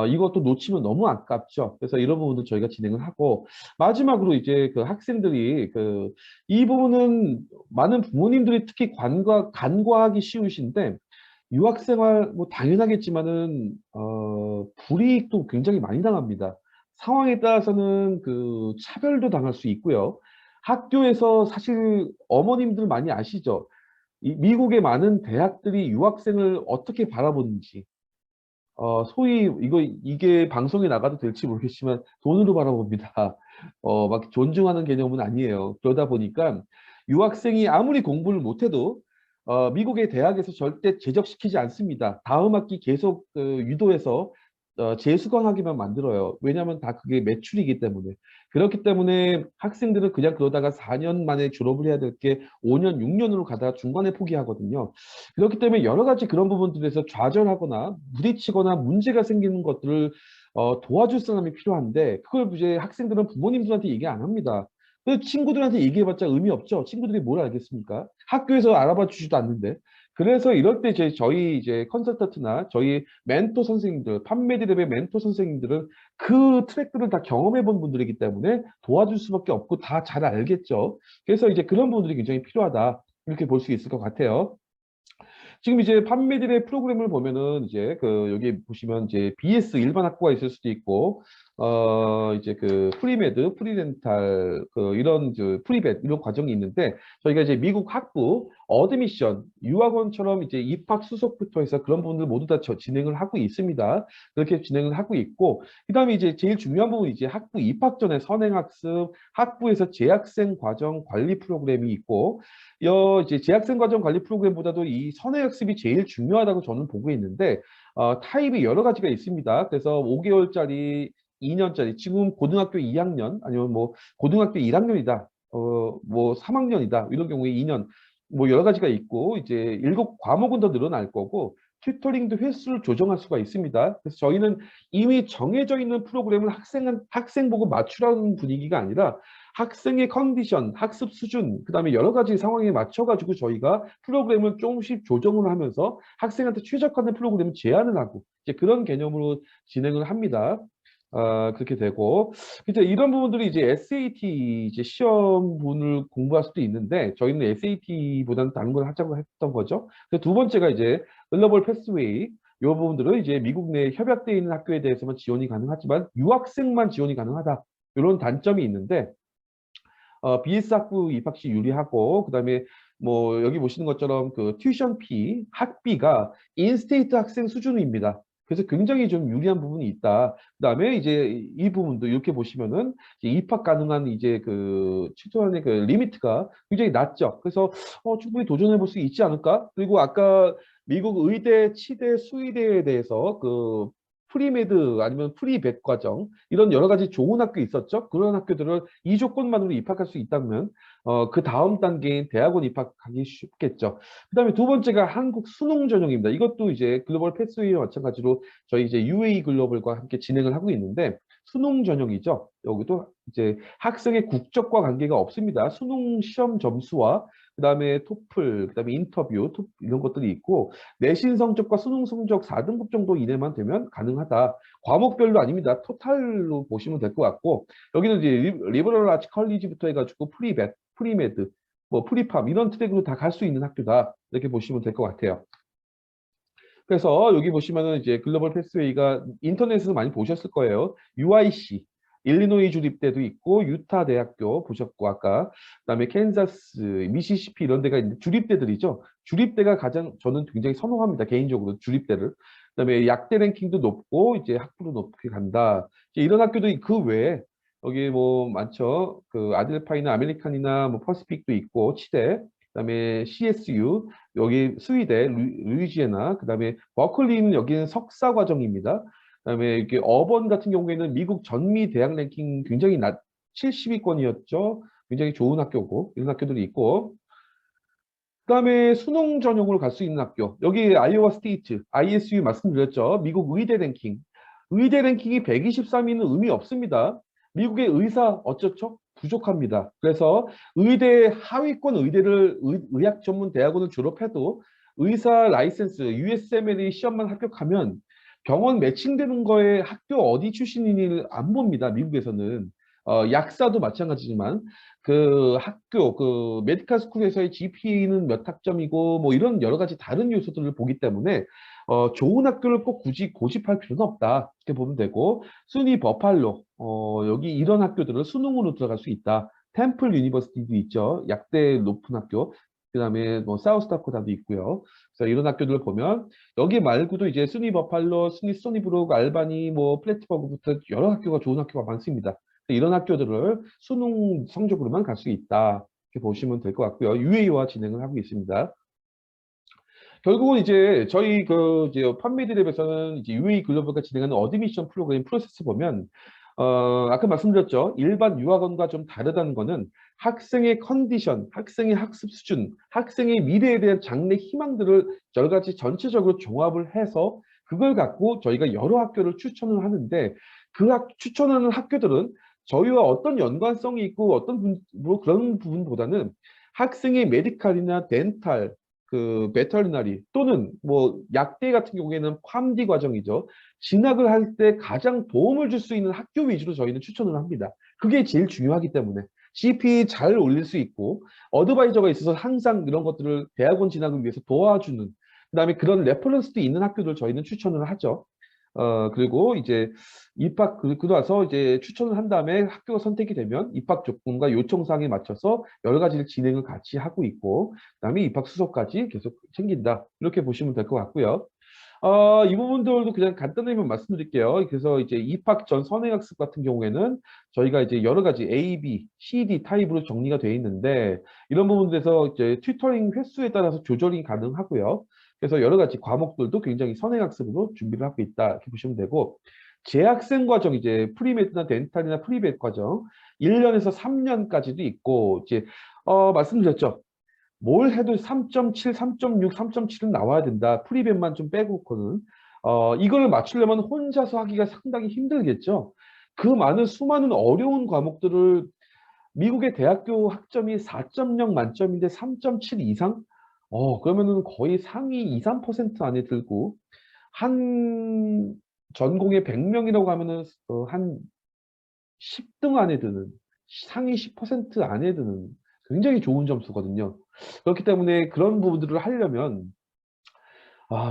Speaker 1: 이것도 놓치면 너무 아깝죠. 그래서 이런 부분도 저희가 진행을 하고 마지막으로 이제 그 학생들이 이 부분은 많은 부모님들이 특히 간과하기 쉬우신데 유학생활 뭐 당연하겠지만은 불이익도 굉장히 많이 당합니다. 상황에 따라서는 그 차별도 당할 수 있고요. 학교에서 사실 어머님들 많이 아시죠? 미국의 많은 대학들이 유학생을 어떻게 바라보는지 소위 이게 방송에 나가도 될지 모르겠지만 돈으로 바라봅니다. 막 존중하는 개념은 아니에요. 그러다 보니까 유학생이 아무리 공부를 못해도 미국의 대학에서 절대 제적시키지 않습니다. 다음 학기 계속 유도해서 재수강하기만 만들어요. 왜냐하면 다 그게 매출이기 때문에. 그렇기 때문에 학생들은 그냥 그러다가 4년 만에 졸업을 해야 될 게 5년, 6년으로 가다가 중간에 포기하거든요. 그렇기 때문에 여러 가지 그런 부분들에서 좌절하거나 부딪히거나 문제가 생기는 것들을 도와줄 사람이 필요한데 그걸 이제 학생들은 부모님들한테 얘기 안 합니다. 그 친구들한테 얘기해봤자 의미 없죠. 친구들이 뭘 알겠습니까? 학교에서 알아봐 주지도 않는데. 그래서 이럴 때 저희 이제 컨설턴트나 저희 멘토 선생님들, 판매드랩의 멘토 선생님들은 그 트랙들을 다 경험해 본 분들이기 때문에 도와줄 수밖에 없고 다 잘 알겠죠. 그래서 이제 그런 분들이 굉장히 필요하다. 이렇게 볼 수 있을 것 같아요. 지금 이제 판매들의 프로그램을 보면은 이제 그 여기 보시면 이제 BS 일반 학부가 있을 수도 있고 이제 그 프리메드, 프리렌탈 그 이런 프리벳 이런 과정이 있는데 저희가 이제 미국 학부 어드미션 유학원처럼 이제 입학 수속부터 해서 그런 부분들 모두 다 진행을 하고 있습니다. 그렇게 진행을 하고 있고 그다음에 이제 제일 중요한 부분이 이제 학부 입학 전에 선행학습, 학부에서 재학생 과정 관리 프로그램이 있고 이제 재학생 과정 관리 프로그램보다도 이 선행학습이 제일 중요하다고 저는 보고 있는데 타입이 여러 가지가 있습니다. 그래서 5개월짜리, 2년짜리, 지금 고등학교 2학년 아니면 뭐 고등학교 1학년이다, 뭐 3학년이다 이런 경우에 2년 뭐 여러 가지가 있고 이제 7과목은 더 늘어날 거고 튜터링도 횟수를 조정할 수가 있습니다. 그래서 저희는 이미 정해져 있는 프로그램을 학생 보고 맞추라는 분위기가 아니라 학생의 컨디션, 학습 수준, 그다음에 여러 가지 상황에 맞춰가지고 저희가 프로그램을 조금씩 조정을 하면서 학생한테 최적화된 프로그램을 제안을 하고 이제 그런 개념으로 진행을 합니다. 그렇게 되고 이제 이런 부분들이 이제 SAT 이제 시험분을 공부할 수도 있는데 저희는 SAT보다는 다른 걸 하자고 했던 거죠. 두 번째가 이제 글로벌 패스웨이 이 부분들은 이제 미국 내 협약되어 있는 학교에 대해서만 지원이 가능하지만 유학생만 지원이 가능하다. 이런 단점이 있는데 BS 학부 입학 시 유리하고 그다음에 뭐 여기 보시는 것처럼 그 튜이션 학비가 인스테이트 학생 수준입니다. 그래서 굉장히 좀 유리한 부분이 있다. 그다음에 이제 이 부분도 이렇게 보시면은 이제 입학 가능한 이제 그 최소한의 그 리미트가 굉장히 낮죠. 그래서 충분히 도전해 볼 수 있지 않을까? 그리고 아까 미국 의대, 치대, 수의대에 대해서 그 프리메드 아니면 프리벳 과정 이런 여러 가지 좋은 학교 있었죠. 그런 학교들을 이 조건만으로 입학할 수 있다면 그 다음 단계인 대학원 입학하기 쉽겠죠. 그다음에 두 번째가 한국 수능 전형입니다. 이것도 이제 글로벌 패스웨이와 마찬가지로 저희 이제 UA 글로벌과 함께 진행을 하고 있는데 수능 전형이죠. 여기도 이제 학생의 국적과 관계가 없습니다. 수능 시험 점수와 그다음에 토플, 그다음에 인터뷰, 이런 것들이 있고 내신 성적과 수능 성적 4등급 정도 이내만 되면 가능하다. 과목별로 아닙니다. 토탈로 보시면 될 것 같고 여기는 이제 리버럴 아츠 컬리지부터 해가지고 프리벳, 프리메드, 뭐 프리팜 이런 트랙으로 다 갈 수 있는 학교다. 이렇게 보시면 될 것 같아요. 그래서 여기 보시면은 이제 글로벌 패스웨이가 인터넷에서 많이 보셨을 거예요. UIC, 일리노이 주립대도 있고 유타 대학교 보셨고 아까 그다음에 캔자스, 미시시피 이런 데가 있는데 주립대들이죠. 주립대가 가장 저는 굉장히 선호합니다. 개인적으로 주립대를. 그다음에 약대 랭킹도 높고 이제 학부도 높게 간다. 이제 이런 학교도 그 외에 여기 뭐 많죠. 그 아델파이나 아메리칸이나 뭐 퍼시픽도 있고 치대 그다음에 CSU 여기 스위대, 루이지애나, 그다음에 버클리는 여기는 석사 과정입니다. 그다음에 이렇게 어번 같은 경우에는 미국 전미 대학 랭킹 굉장히 낮 70위권이었죠. 굉장히 좋은 학교고 이런 학교들이 있고 그다음에 수능 전형으로 갈 수 있는 학교 여기 아이오와 스테이트, ISU 말씀드렸죠. 미국 의대 랭킹. 의대 랭킹이 123위는 의미 없습니다. 미국의 의사 어쩌죠? 부족합니다. 그래서 의대 하위권 의대를 의학 전문 대학원을 졸업해도 의사 라이센스 USMLE 시험만 합격하면 병원 매칭되는 거에 학교 어디 출신인지를 안 봅니다. 미국에서는 약사도 마찬가지지만 그 학교 그 메디컬 스쿨에서의 GPA는 몇 학점이고 뭐 이런 여러 가지 다른 요소들을 보기 때문에 좋은 학교를 꼭 굳이 고집할 필요는 없다 이렇게 보면 되고 순위 버팔로 여기 이런 학교들을 수능으로 들어갈 수 있다. 템플 유니버시티도 있죠. 약대 높은 학교. 그다음에 뭐 사우스다코타도 있고요. 그래서 이런 학교들을 보면 여기 말고도 이제 순위 버팔로, 순위 스토니브룩, 알바니, 뭐 플래츠버그부터 여러 학교가 좋은 학교가 많습니다. 이런 학교들을 수능 성적으로만 갈 수 있다. 이렇게 보시면 될 것 같고요. UA와 진행을 하고 있습니다. 결국은 이제 저희 이제 판매드랩에서는 이제 UA 글로벌과 진행하는 어드미션 프로그램 프로세스 보면 아까 말씀드렸죠. 일반 유학원과 좀 다르다는 거는 학생의 컨디션, 학생의 학습 수준, 학생의 미래에 대한 장래 희망들을 여러 가지 전체적으로 종합을 해서 그걸 갖고 저희가 여러 학교를 추천을 하는데 추천하는 학교들은 저희와 어떤 연관성이 있고 뭐 그런 부분보다는 학생의 메디칼이나 덴탈, 베터리너리 또는 뭐 약대 같은 경우에는 팜디 과정이죠. 진학을 할 때 가장 도움을 줄 수 있는 학교 위주로 저희는 추천을 합니다. 그게 제일 중요하기 때문에 CP 잘 올릴 수 있고 어드바이저가 있어서 항상 이런 것들을 대학원 진학을 위해서 도와주는 그다음에 그런 레퍼런스도 있는 학교들 저희는 추천을 하죠. 그리고 이제 그러고 나서 이제 추천을 한 다음에 학교가 선택이 되면 입학 조건과 요청 사항에 맞춰서 여러 가지를 진행을 같이 하고 있고, 그다음에 입학 수속까지 계속 챙긴다. 이렇게 보시면 될 것 같고요. 이 부분들도 그냥 간단히만 말씀드릴게요. 그래서 이제 입학 전 선행학습 같은 경우에는 저희가 이제 여러 가지 A, B, C, D 타입으로 정리가 되어 있는데 이런 부분들에서 이제 튜터링 횟수에 따라서 조절이 가능하고요. 그래서 여러 가지 과목들도 굉장히 선행학습으로 준비를 하고 있다. 이렇게 보시면 되고 재학생 과정 이제 프리메드나 덴탈이나 프리벳 과정 1년에서 3년까지도 있고 이제 말씀드렸죠. 뭘 해도 3.7, 3.6, 3.7은 나와야 된다. 프리벳만 좀 빼고는. 이걸 맞추려면 혼자서 하기가 상당히 힘들겠죠. 그 많은 수많은 어려운 과목들을 미국의 대학교 학점이 4.0 만점인데 3.7 이상? 그러면은 거의 상위 2, 3% 안에 들고 한 전공에 100명이라고 하면은 한 10등 안에 드는 상위 10% 안에 드는 굉장히 좋은 점수거든요. 그렇기 때문에 그런 부분들을 하려면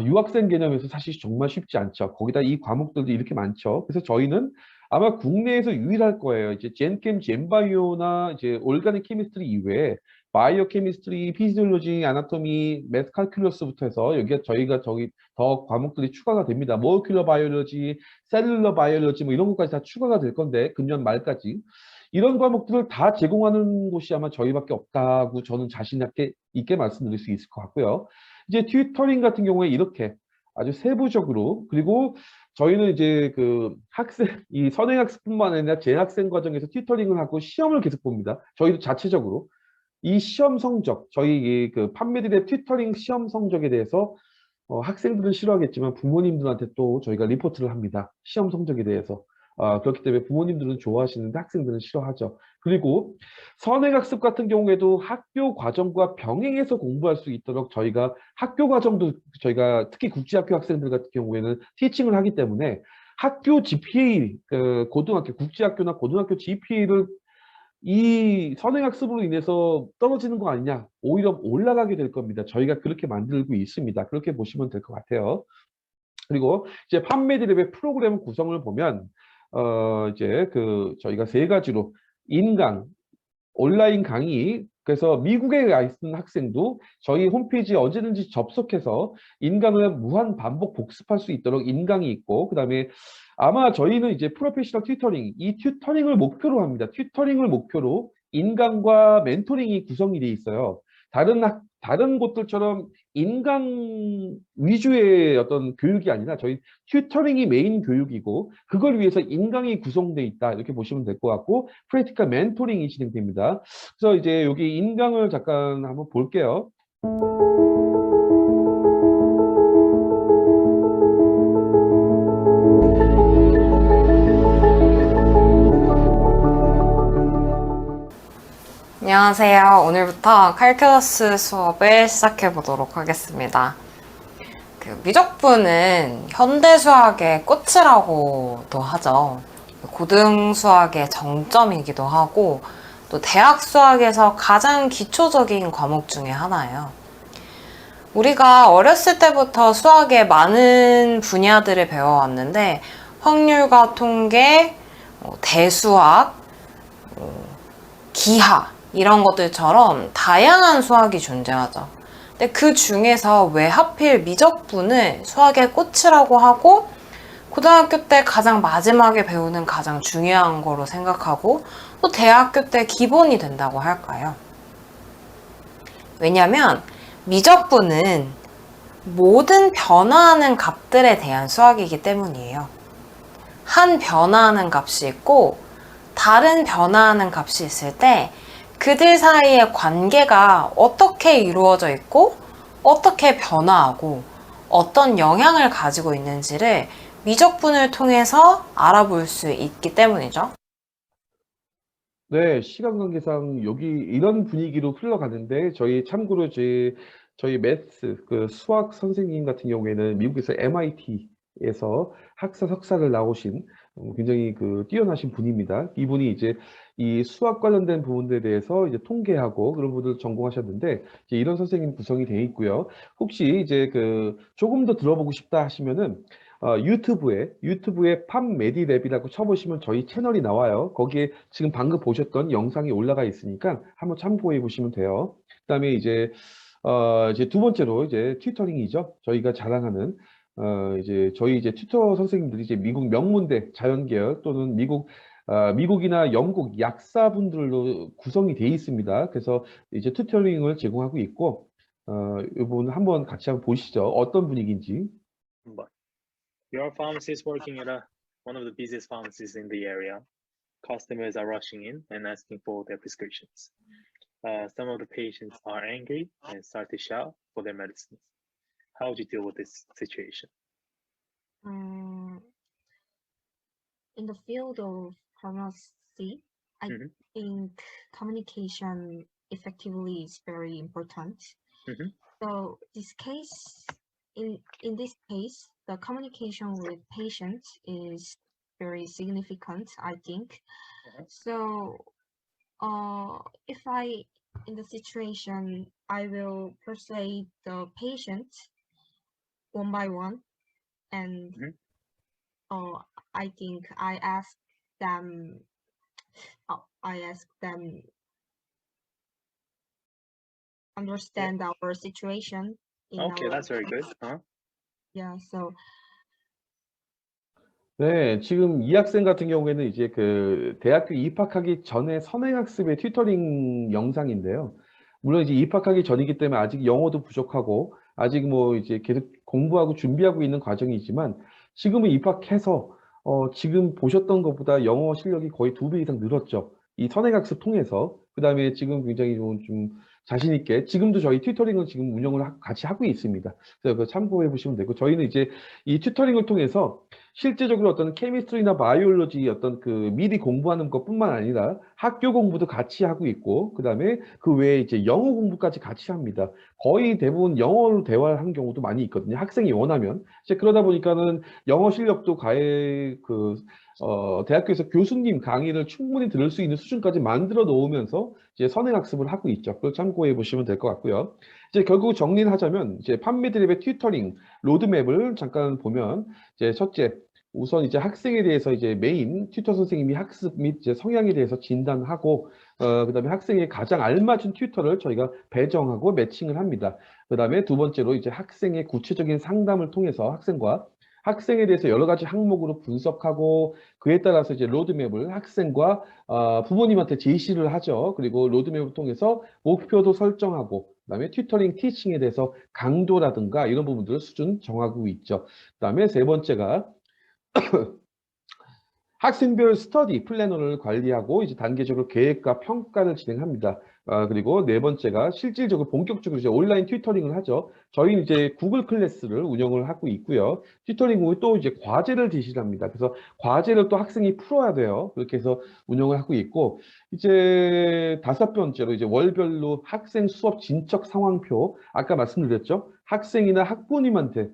Speaker 1: 유학생 개념에서 사실 정말 쉽지 않죠. 거기다 이 과목들도 이렇게 많죠. 그래서 저희는 아마 국내에서 유일할 거예요. 이제 젠캠, 젠바이오나 이제 올가닉 케미스트리 이외에 바이오 케미스트리, 피지올로지, 아나토미, 매스 칼큘러스부터 해서 저희가 더 과목들이 추가가 됩니다. 모lecular 바이올로지, 셀룰러 바이올로지 뭐 이런 것까지 다 추가가 될 건데 금년 말까지 이런 과목들을 다 제공하는 곳이 아마 저희밖에 없다고 저는 자신 있게 말씀드릴 수 있을 것 같고요. 이제 튜터링 같은 경우에 이렇게 아주 세부적으로 그리고 저희는 이제 이 선행학습뿐만 아니라 재학생 과정에서 튜터링을 하고 시험을 계속 봅니다. 저희도 자체적으로 이 시험 성적 저희 판매드립 튜터링 시험 성적에 대해서 학생들은 싫어하겠지만 부모님들한테 또 저희가 리포트를 합니다. 시험 성적에 대해서. 그렇기 때문에 부모님들은 좋아하시는데 학생들은 싫어하죠. 그리고 선행학습 같은 경우에도 학교 과정과 병행해서 공부할 수 있도록 저희가 학교 과정도 저희가 특히 국제학교 학생들 같은 경우에는 티칭을 하기 때문에 학교 GPA, 고등학교, 국제학교나 고등학교 GPA를 이 선행학습으로 인해서 떨어지는 거 아니냐, 오히려 올라가게 될 겁니다. 저희가 그렇게 만들고 있습니다. 그렇게 보시면 될 것 같아요. 그리고 이제 판매드립의 프로그램 구성을 보면 이제 저희가 세 가지로 인강, 온라인 강의, 그래서 미국에 가 있는 학생도 저희 홈페이지에 언제든지 접속해서 인강을 무한 반복 복습할 수 있도록 인강이 있고, 그 다음에 아마 저희는 이제 프로페셔널 튜터링, 이 튜터링을 목표로 합니다. 튜터링을 목표로 인강과 멘토링이 구성이 돼 있어요. 다른 곳들처럼 인강 위주의 어떤 교육이 아니라 저희 튜터링이 메인 교육이고 그걸 위해서 인강이 구성돼 있다 이렇게 보시면 될 것 같고 프랙티컬 멘토링이 진행됩니다. 그래서 이제 여기 인강을 잠깐 한번 볼게요.
Speaker 3: 안녕하세요. 오늘부터 칼큘러스 수업을 시작해 보도록 하겠습니다. 미적분은 현대 수학의 꽃이라고도 하죠. 고등 수학의 정점이기도 하고 또 대학 수학에서 가장 기초적인 과목 중에 하나예요. 우리가 어렸을 때부터 수학의 많은 분야들을 배워왔는데 확률과 통계, 대수학, 기하 이런 것들처럼 다양한 수학이 존재하죠. 근데 그 중에서 왜 하필 미적분을 수학의 꽃이라고 하고 고등학교 때 가장 마지막에 배우는 가장 중요한 거로 생각하고 또 대학교 때 기본이 된다고 할까요? 왜냐면 미적분은 모든 변화하는 값들에 대한 수학이기 때문이에요. 한 변화하는 값이 있고 다른 변화하는 값이 있을 때 그들 사이의 관계가 어떻게 이루어져 있고 어떻게 변화하고 어떤 영향을 가지고 있는지를 미적분을 통해서 알아볼 수 있기 때문이죠.
Speaker 1: 네, 시간 관계상 여기 이런 분위기로 흘러가는데 참고로 저희 매스 그 수학 선생님 같은 경우에는 미국에서 MIT에서 학사 석사를 나오신 굉장히 그 뛰어나신 분입니다. 이분이 이제 이 수학 관련된 부분들에 대해서 이제 통계하고 그런 부분을 전공하셨는데 이제 이런 선생님 구성이 되어 있고요. 혹시 이제 그 조금 더 들어보고 싶다 하시면은 유튜브에 팝메디랩이라고 쳐보시면 저희 채널이 나와요. 거기에 지금 방금 보셨던 영상이 올라가 있으니까 한번 참고해 보시면 돼요. 그다음에 이제 두 번째로 이제 튜터링이죠. 저희가 자랑하는 이제 저희 이제 튜터 선생님들이 이제 미국 명문대 자연계열 또는 미국이나 영국 약사분들로 구성이 되어 있습니다. 그래서 이제 튜터링을 제공하고 있고 이 부분 한번 같이 한번 보시죠. 어떤 분위기인지.
Speaker 4: But your pharmacy is working at one of the busiest pharmacies in the area. Customers are rushing in and asking for their prescriptions. Some of the patients are angry and start to shout for their medicines. How would you deal with this situation?
Speaker 5: In the field of pharmacy, I
Speaker 4: Mhm.
Speaker 5: think communication effectively is very important.
Speaker 4: Mhm.
Speaker 5: So in this case, the communication with patients is very significant, I think.
Speaker 4: Uh-huh.
Speaker 5: So if in the situation, I will persuade the patient one by one, and
Speaker 4: Mhm.
Speaker 5: I think I ask them understand our situation in
Speaker 4: Okay,
Speaker 5: our
Speaker 4: that's very good.
Speaker 5: yeah. So
Speaker 1: 네, 지금 이 학생 같은 경우에는 이제 그 대학교 입학하기 전에 선행학습의 튜터링 영상인데요. 물론 이제 입학하기 전이기 때문에 아직 영어도 부족하고 아직 뭐 이제 계속 공부하고 준비하고 있는 과정이지만 지금은 입학해서 지금 보셨던 것보다 영어 실력이 거의 2배 이상 늘었죠. 이 선행학습 통해서. 그다음에 지금 굉장히 좀 자신 있게 지금도 저희 튜터링을 지금 같이 하고 있습니다. 그래서 그거 참고해 보시면 되고 저희는 이제 이 튜터링을 통해서 실제적으로 어떤 케미스트리나 바이올로지 어떤 그 미리 공부하는 것뿐만 아니라 학교 공부도 같이 하고 있고 그다음에 그 외에 이제 영어 공부까지 같이 합니다. 거의 대부분 영어로 대화를 하는 경우도 많이 있거든요. 학생이 원하면. 이제 그러다 보니까는 영어 실력도 대학교에서 교수님 강의를 충분히 들을 수 있는 수준까지 만들어 놓으면서 이제 선행학습을 하고 있죠. 그걸 참고해 보시면 될 것 같고요. 이제 결국 정리를 하자면 이제 판매드립의 튜터링 로드맵을 잠깐 보면 이제 첫째 우선 이제 학생에 대해서 이제 메인 튜터 선생님이 학습 및 이제 성향에 대해서 진단하고 그다음에 학생에 가장 알맞은 튜터를 저희가 배정하고 매칭을 합니다. 그다음에 두 번째로 이제 학생의 구체적인 상담을 통해서 학생에 대해서 여러 가지 항목으로 분석하고 그에 따라서 이제 로드맵을 학생과 부모님한테 제시를 하죠. 그리고 로드맵을 통해서 목표도 설정하고 그다음에 튜터링 티칭에 대해서 강도라든가 이런 부분들을 수준 정하고 있죠. 그다음에 세 번째가 학생별 스터디 플래너를 관리하고 이제 단계적으로 계획과 평가를 진행합니다. 그리고 네 번째가 실질적으로 본격적으로 이제 온라인 튜터링을 하죠. 저희는 이제 구글 클래스를 운영을 하고 있고요. 튜터링 후에 또 이제 과제를 제시를 합니다. 그래서 과제를 또 학생이 풀어야 돼요. 그렇게 해서 운영을 하고 있고 이제 다섯 번째로 이제 월별로 학생 수업 진척 상황표 아까 말씀드렸죠. 학생이나 학부모님한테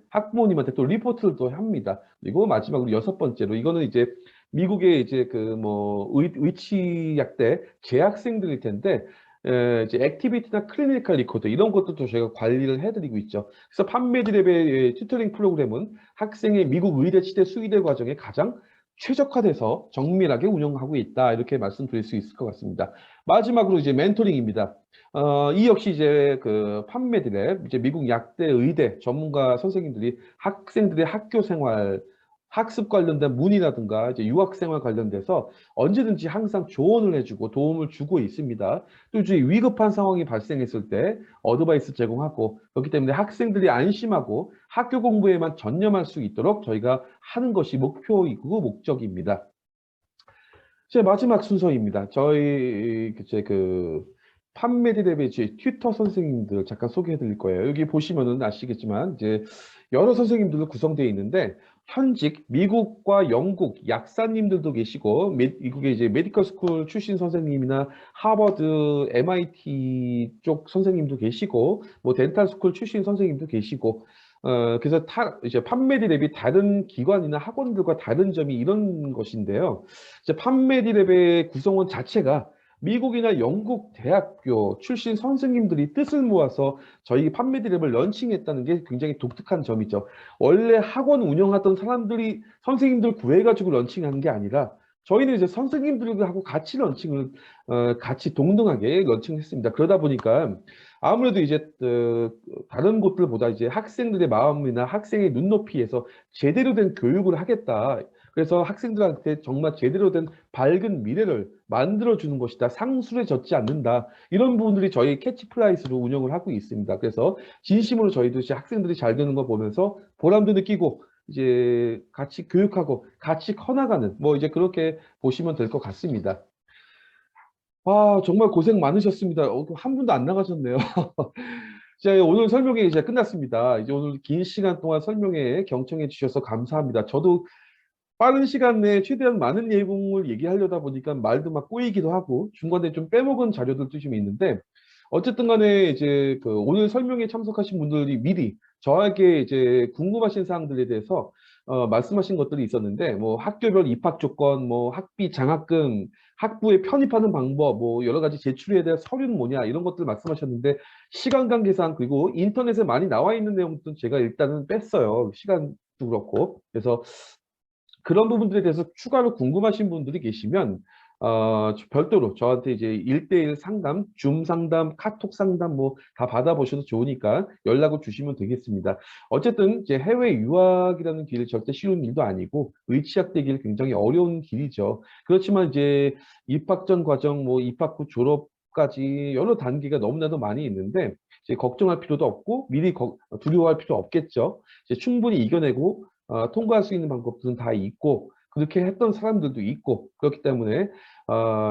Speaker 1: 또 리포트를 또 합니다. 그리고 마지막으로 여섯 번째로 이거는 이제 미국의 이제 그 뭐 의치약 대 재학생들일 텐데 이제 액티비티나 클리니컬 리코더 이런 것들도 저희가 관리를 해드리고 있죠. 그래서 판매드랩의 튜터링 프로그램은 학생의 미국 의대 치대 수의대 과정에 가장 최적화돼서 정밀하게 운영하고 있다 이렇게 말씀드릴 수 있을 것 같습니다. 마지막으로 이제 멘토링입니다. 이 역시 이제 그 판매드랩 이제 미국 약대 의대 전문가 선생님들이 학생들의 학교 생활 학습 관련된 문의라든가 이제 유학생활 관련돼서 언제든지 항상 조언을 해주고 도움을 주고 있습니다. 또 이제 위급한 상황이 발생했을 때 어드바이스 제공하고 그렇기 때문에 학생들이 안심하고 학교 공부에만 전념할 수 있도록 저희가 하는 것이 목표이고 목적입니다. 제 마지막 순서입니다. 저희 제 판메디랩의 튜터 선생님들 잠깐 소개해 드릴 거예요. 여기 보시면은 아시겠지만 이제 여러 선생님들로 구성되어 있는데 현직 미국과 영국 약사님들도 계시고 미국의 이제 메디컬 스쿨 출신 선생님이나 하버드, MIT 쪽 선생님도 계시고 뭐 덴탈 스쿨 출신 선생님도 계시고 그래서 이제 판메디랩이 다른 기관이나 학원들과 다른 점이 이런 것인데요. 이제 판메디랩의 구성원 자체가 미국이나 영국 대학교 출신 선생님들이 뜻을 모아서 저희 판메디랩을 런칭했다는 게 굉장히 독특한 점이죠. 원래 학원 운영하던 사람들이 선생님들 구해가지고 런칭하는 게 아니라 저희는 이제 선생님들하고 같이 런칭을 같이 동등하게 런칭을 했습니다. 그러다 보니까 아무래도 이제 다른 곳들보다 이제 학생들의 마음이나 학생의 눈높이에서 제대로 된 교육을 하겠다. 그래서 학생들한테 정말 제대로 된 밝은 미래를 만들어주는 것이다. 상술에 젖지 않는다. 이런 부분들이 저희 캐치프라이즈로 운영을 하고 있습니다. 그래서 진심으로 저희도 이제 학생들이 잘 되는 거 보면서 보람도 느끼고 이제 같이 교육하고 같이 커나가는 뭐 이제 그렇게 보시면 될 것 같습니다. 아, 정말 고생 많으셨습니다. 한 분도 안 나가셨네요. 자, 오늘 설명회 이제 끝났습니다. 이제 오늘 긴 시간 동안 설명회에 경청해 주셔서 감사합니다. 저도 빠른 시간 내에 최대한 많은 내용을 얘기하려다 보니까 말도 막 꼬이기도 하고 중간에 좀 빼먹은 자료들도 좀 있는데 어쨌든 간에 이제 오늘 설명에 참석하신 분들이 미리 저에게 이제 궁금하신 사항들에 대해서 말씀하신 것들이 있었는데 뭐 학교별 입학 조건, 뭐 학비 장학금, 학부에 편입하는 방법, 뭐 여러 가지 제출에 대한 서류는 뭐냐 이런 것들 말씀하셨는데 시간 관계상 그리고 인터넷에 많이 나와 있는 내용들은 제가 일단은 뺐어요. 시간도 그렇고 그래서 그런 부분들에 대해서 추가로 궁금하신 분들이 계시면 별도로 저한테 이제 1대1 상담, 줌 상담, 카톡 상담 뭐 다 받아보셔도 좋으니까 연락을 주시면 되겠습니다. 어쨌든 이제 해외 유학이라는 길이 절대 쉬운 일도 아니고 의치학되길 굉장히 어려운 길이죠. 그렇지만 이제 입학 전 과정, 뭐 입학 후 졸업까지 여러 단계가 너무나도 많이 있는데 이제 걱정할 필요도 없고 미리 두려워할 필요 없겠죠. 이제 충분히 이겨내고 통과할 수 있는 방법들은 다 있고 그렇게 했던 사람들도 있고 그렇기 때문에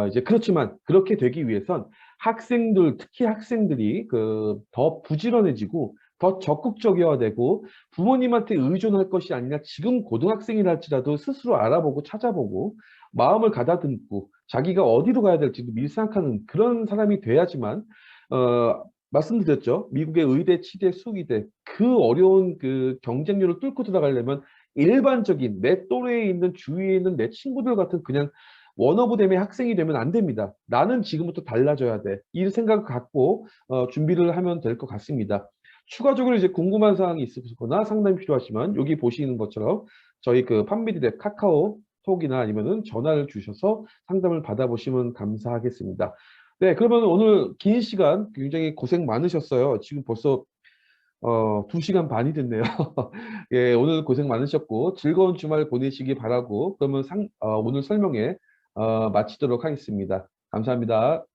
Speaker 1: 이제 그렇지만 그렇게 되기 위해선 학생들 특히 학생들이 더 부지런해지고 더 적극적이어야 되고 부모님한테 의존할 것이 아니라 지금 고등학생이라 할지라도 스스로 알아보고 찾아보고 마음을 가다듬고 자기가 어디로 가야 될지도 미리 생각하는 그런 사람이 돼야지만 말씀드렸죠. 미국의 의대, 치대, 수의대 그 어려운 그 경쟁률을 뚫고 들어가려면 일반적인 내 또래에 있는 주위에 있는 내 친구들 같은 그냥 원어브댐의 학생이 되면 안 됩니다. 나는 지금부터 달라져야 돼. 이 생각을 갖고 준비를 하면 될 것 같습니다. 추가적으로 이제 궁금한 사항이 있으시거나 상담이 필요하시면 여기 보시는 것처럼 저희 판미디랩 카카오톡이나 아니면은 전화를 주셔서 상담을 받아보시면 감사하겠습니다. 네, 그러면 오늘 긴 시간 굉장히 고생 많으셨어요. 지금 벌써 2시간 반이 됐네요. 예, 오늘 고생 많으셨고 즐거운 주말 보내시기 바라고 그러면 오늘 설명회 마치도록 하겠습니다. 감사합니다.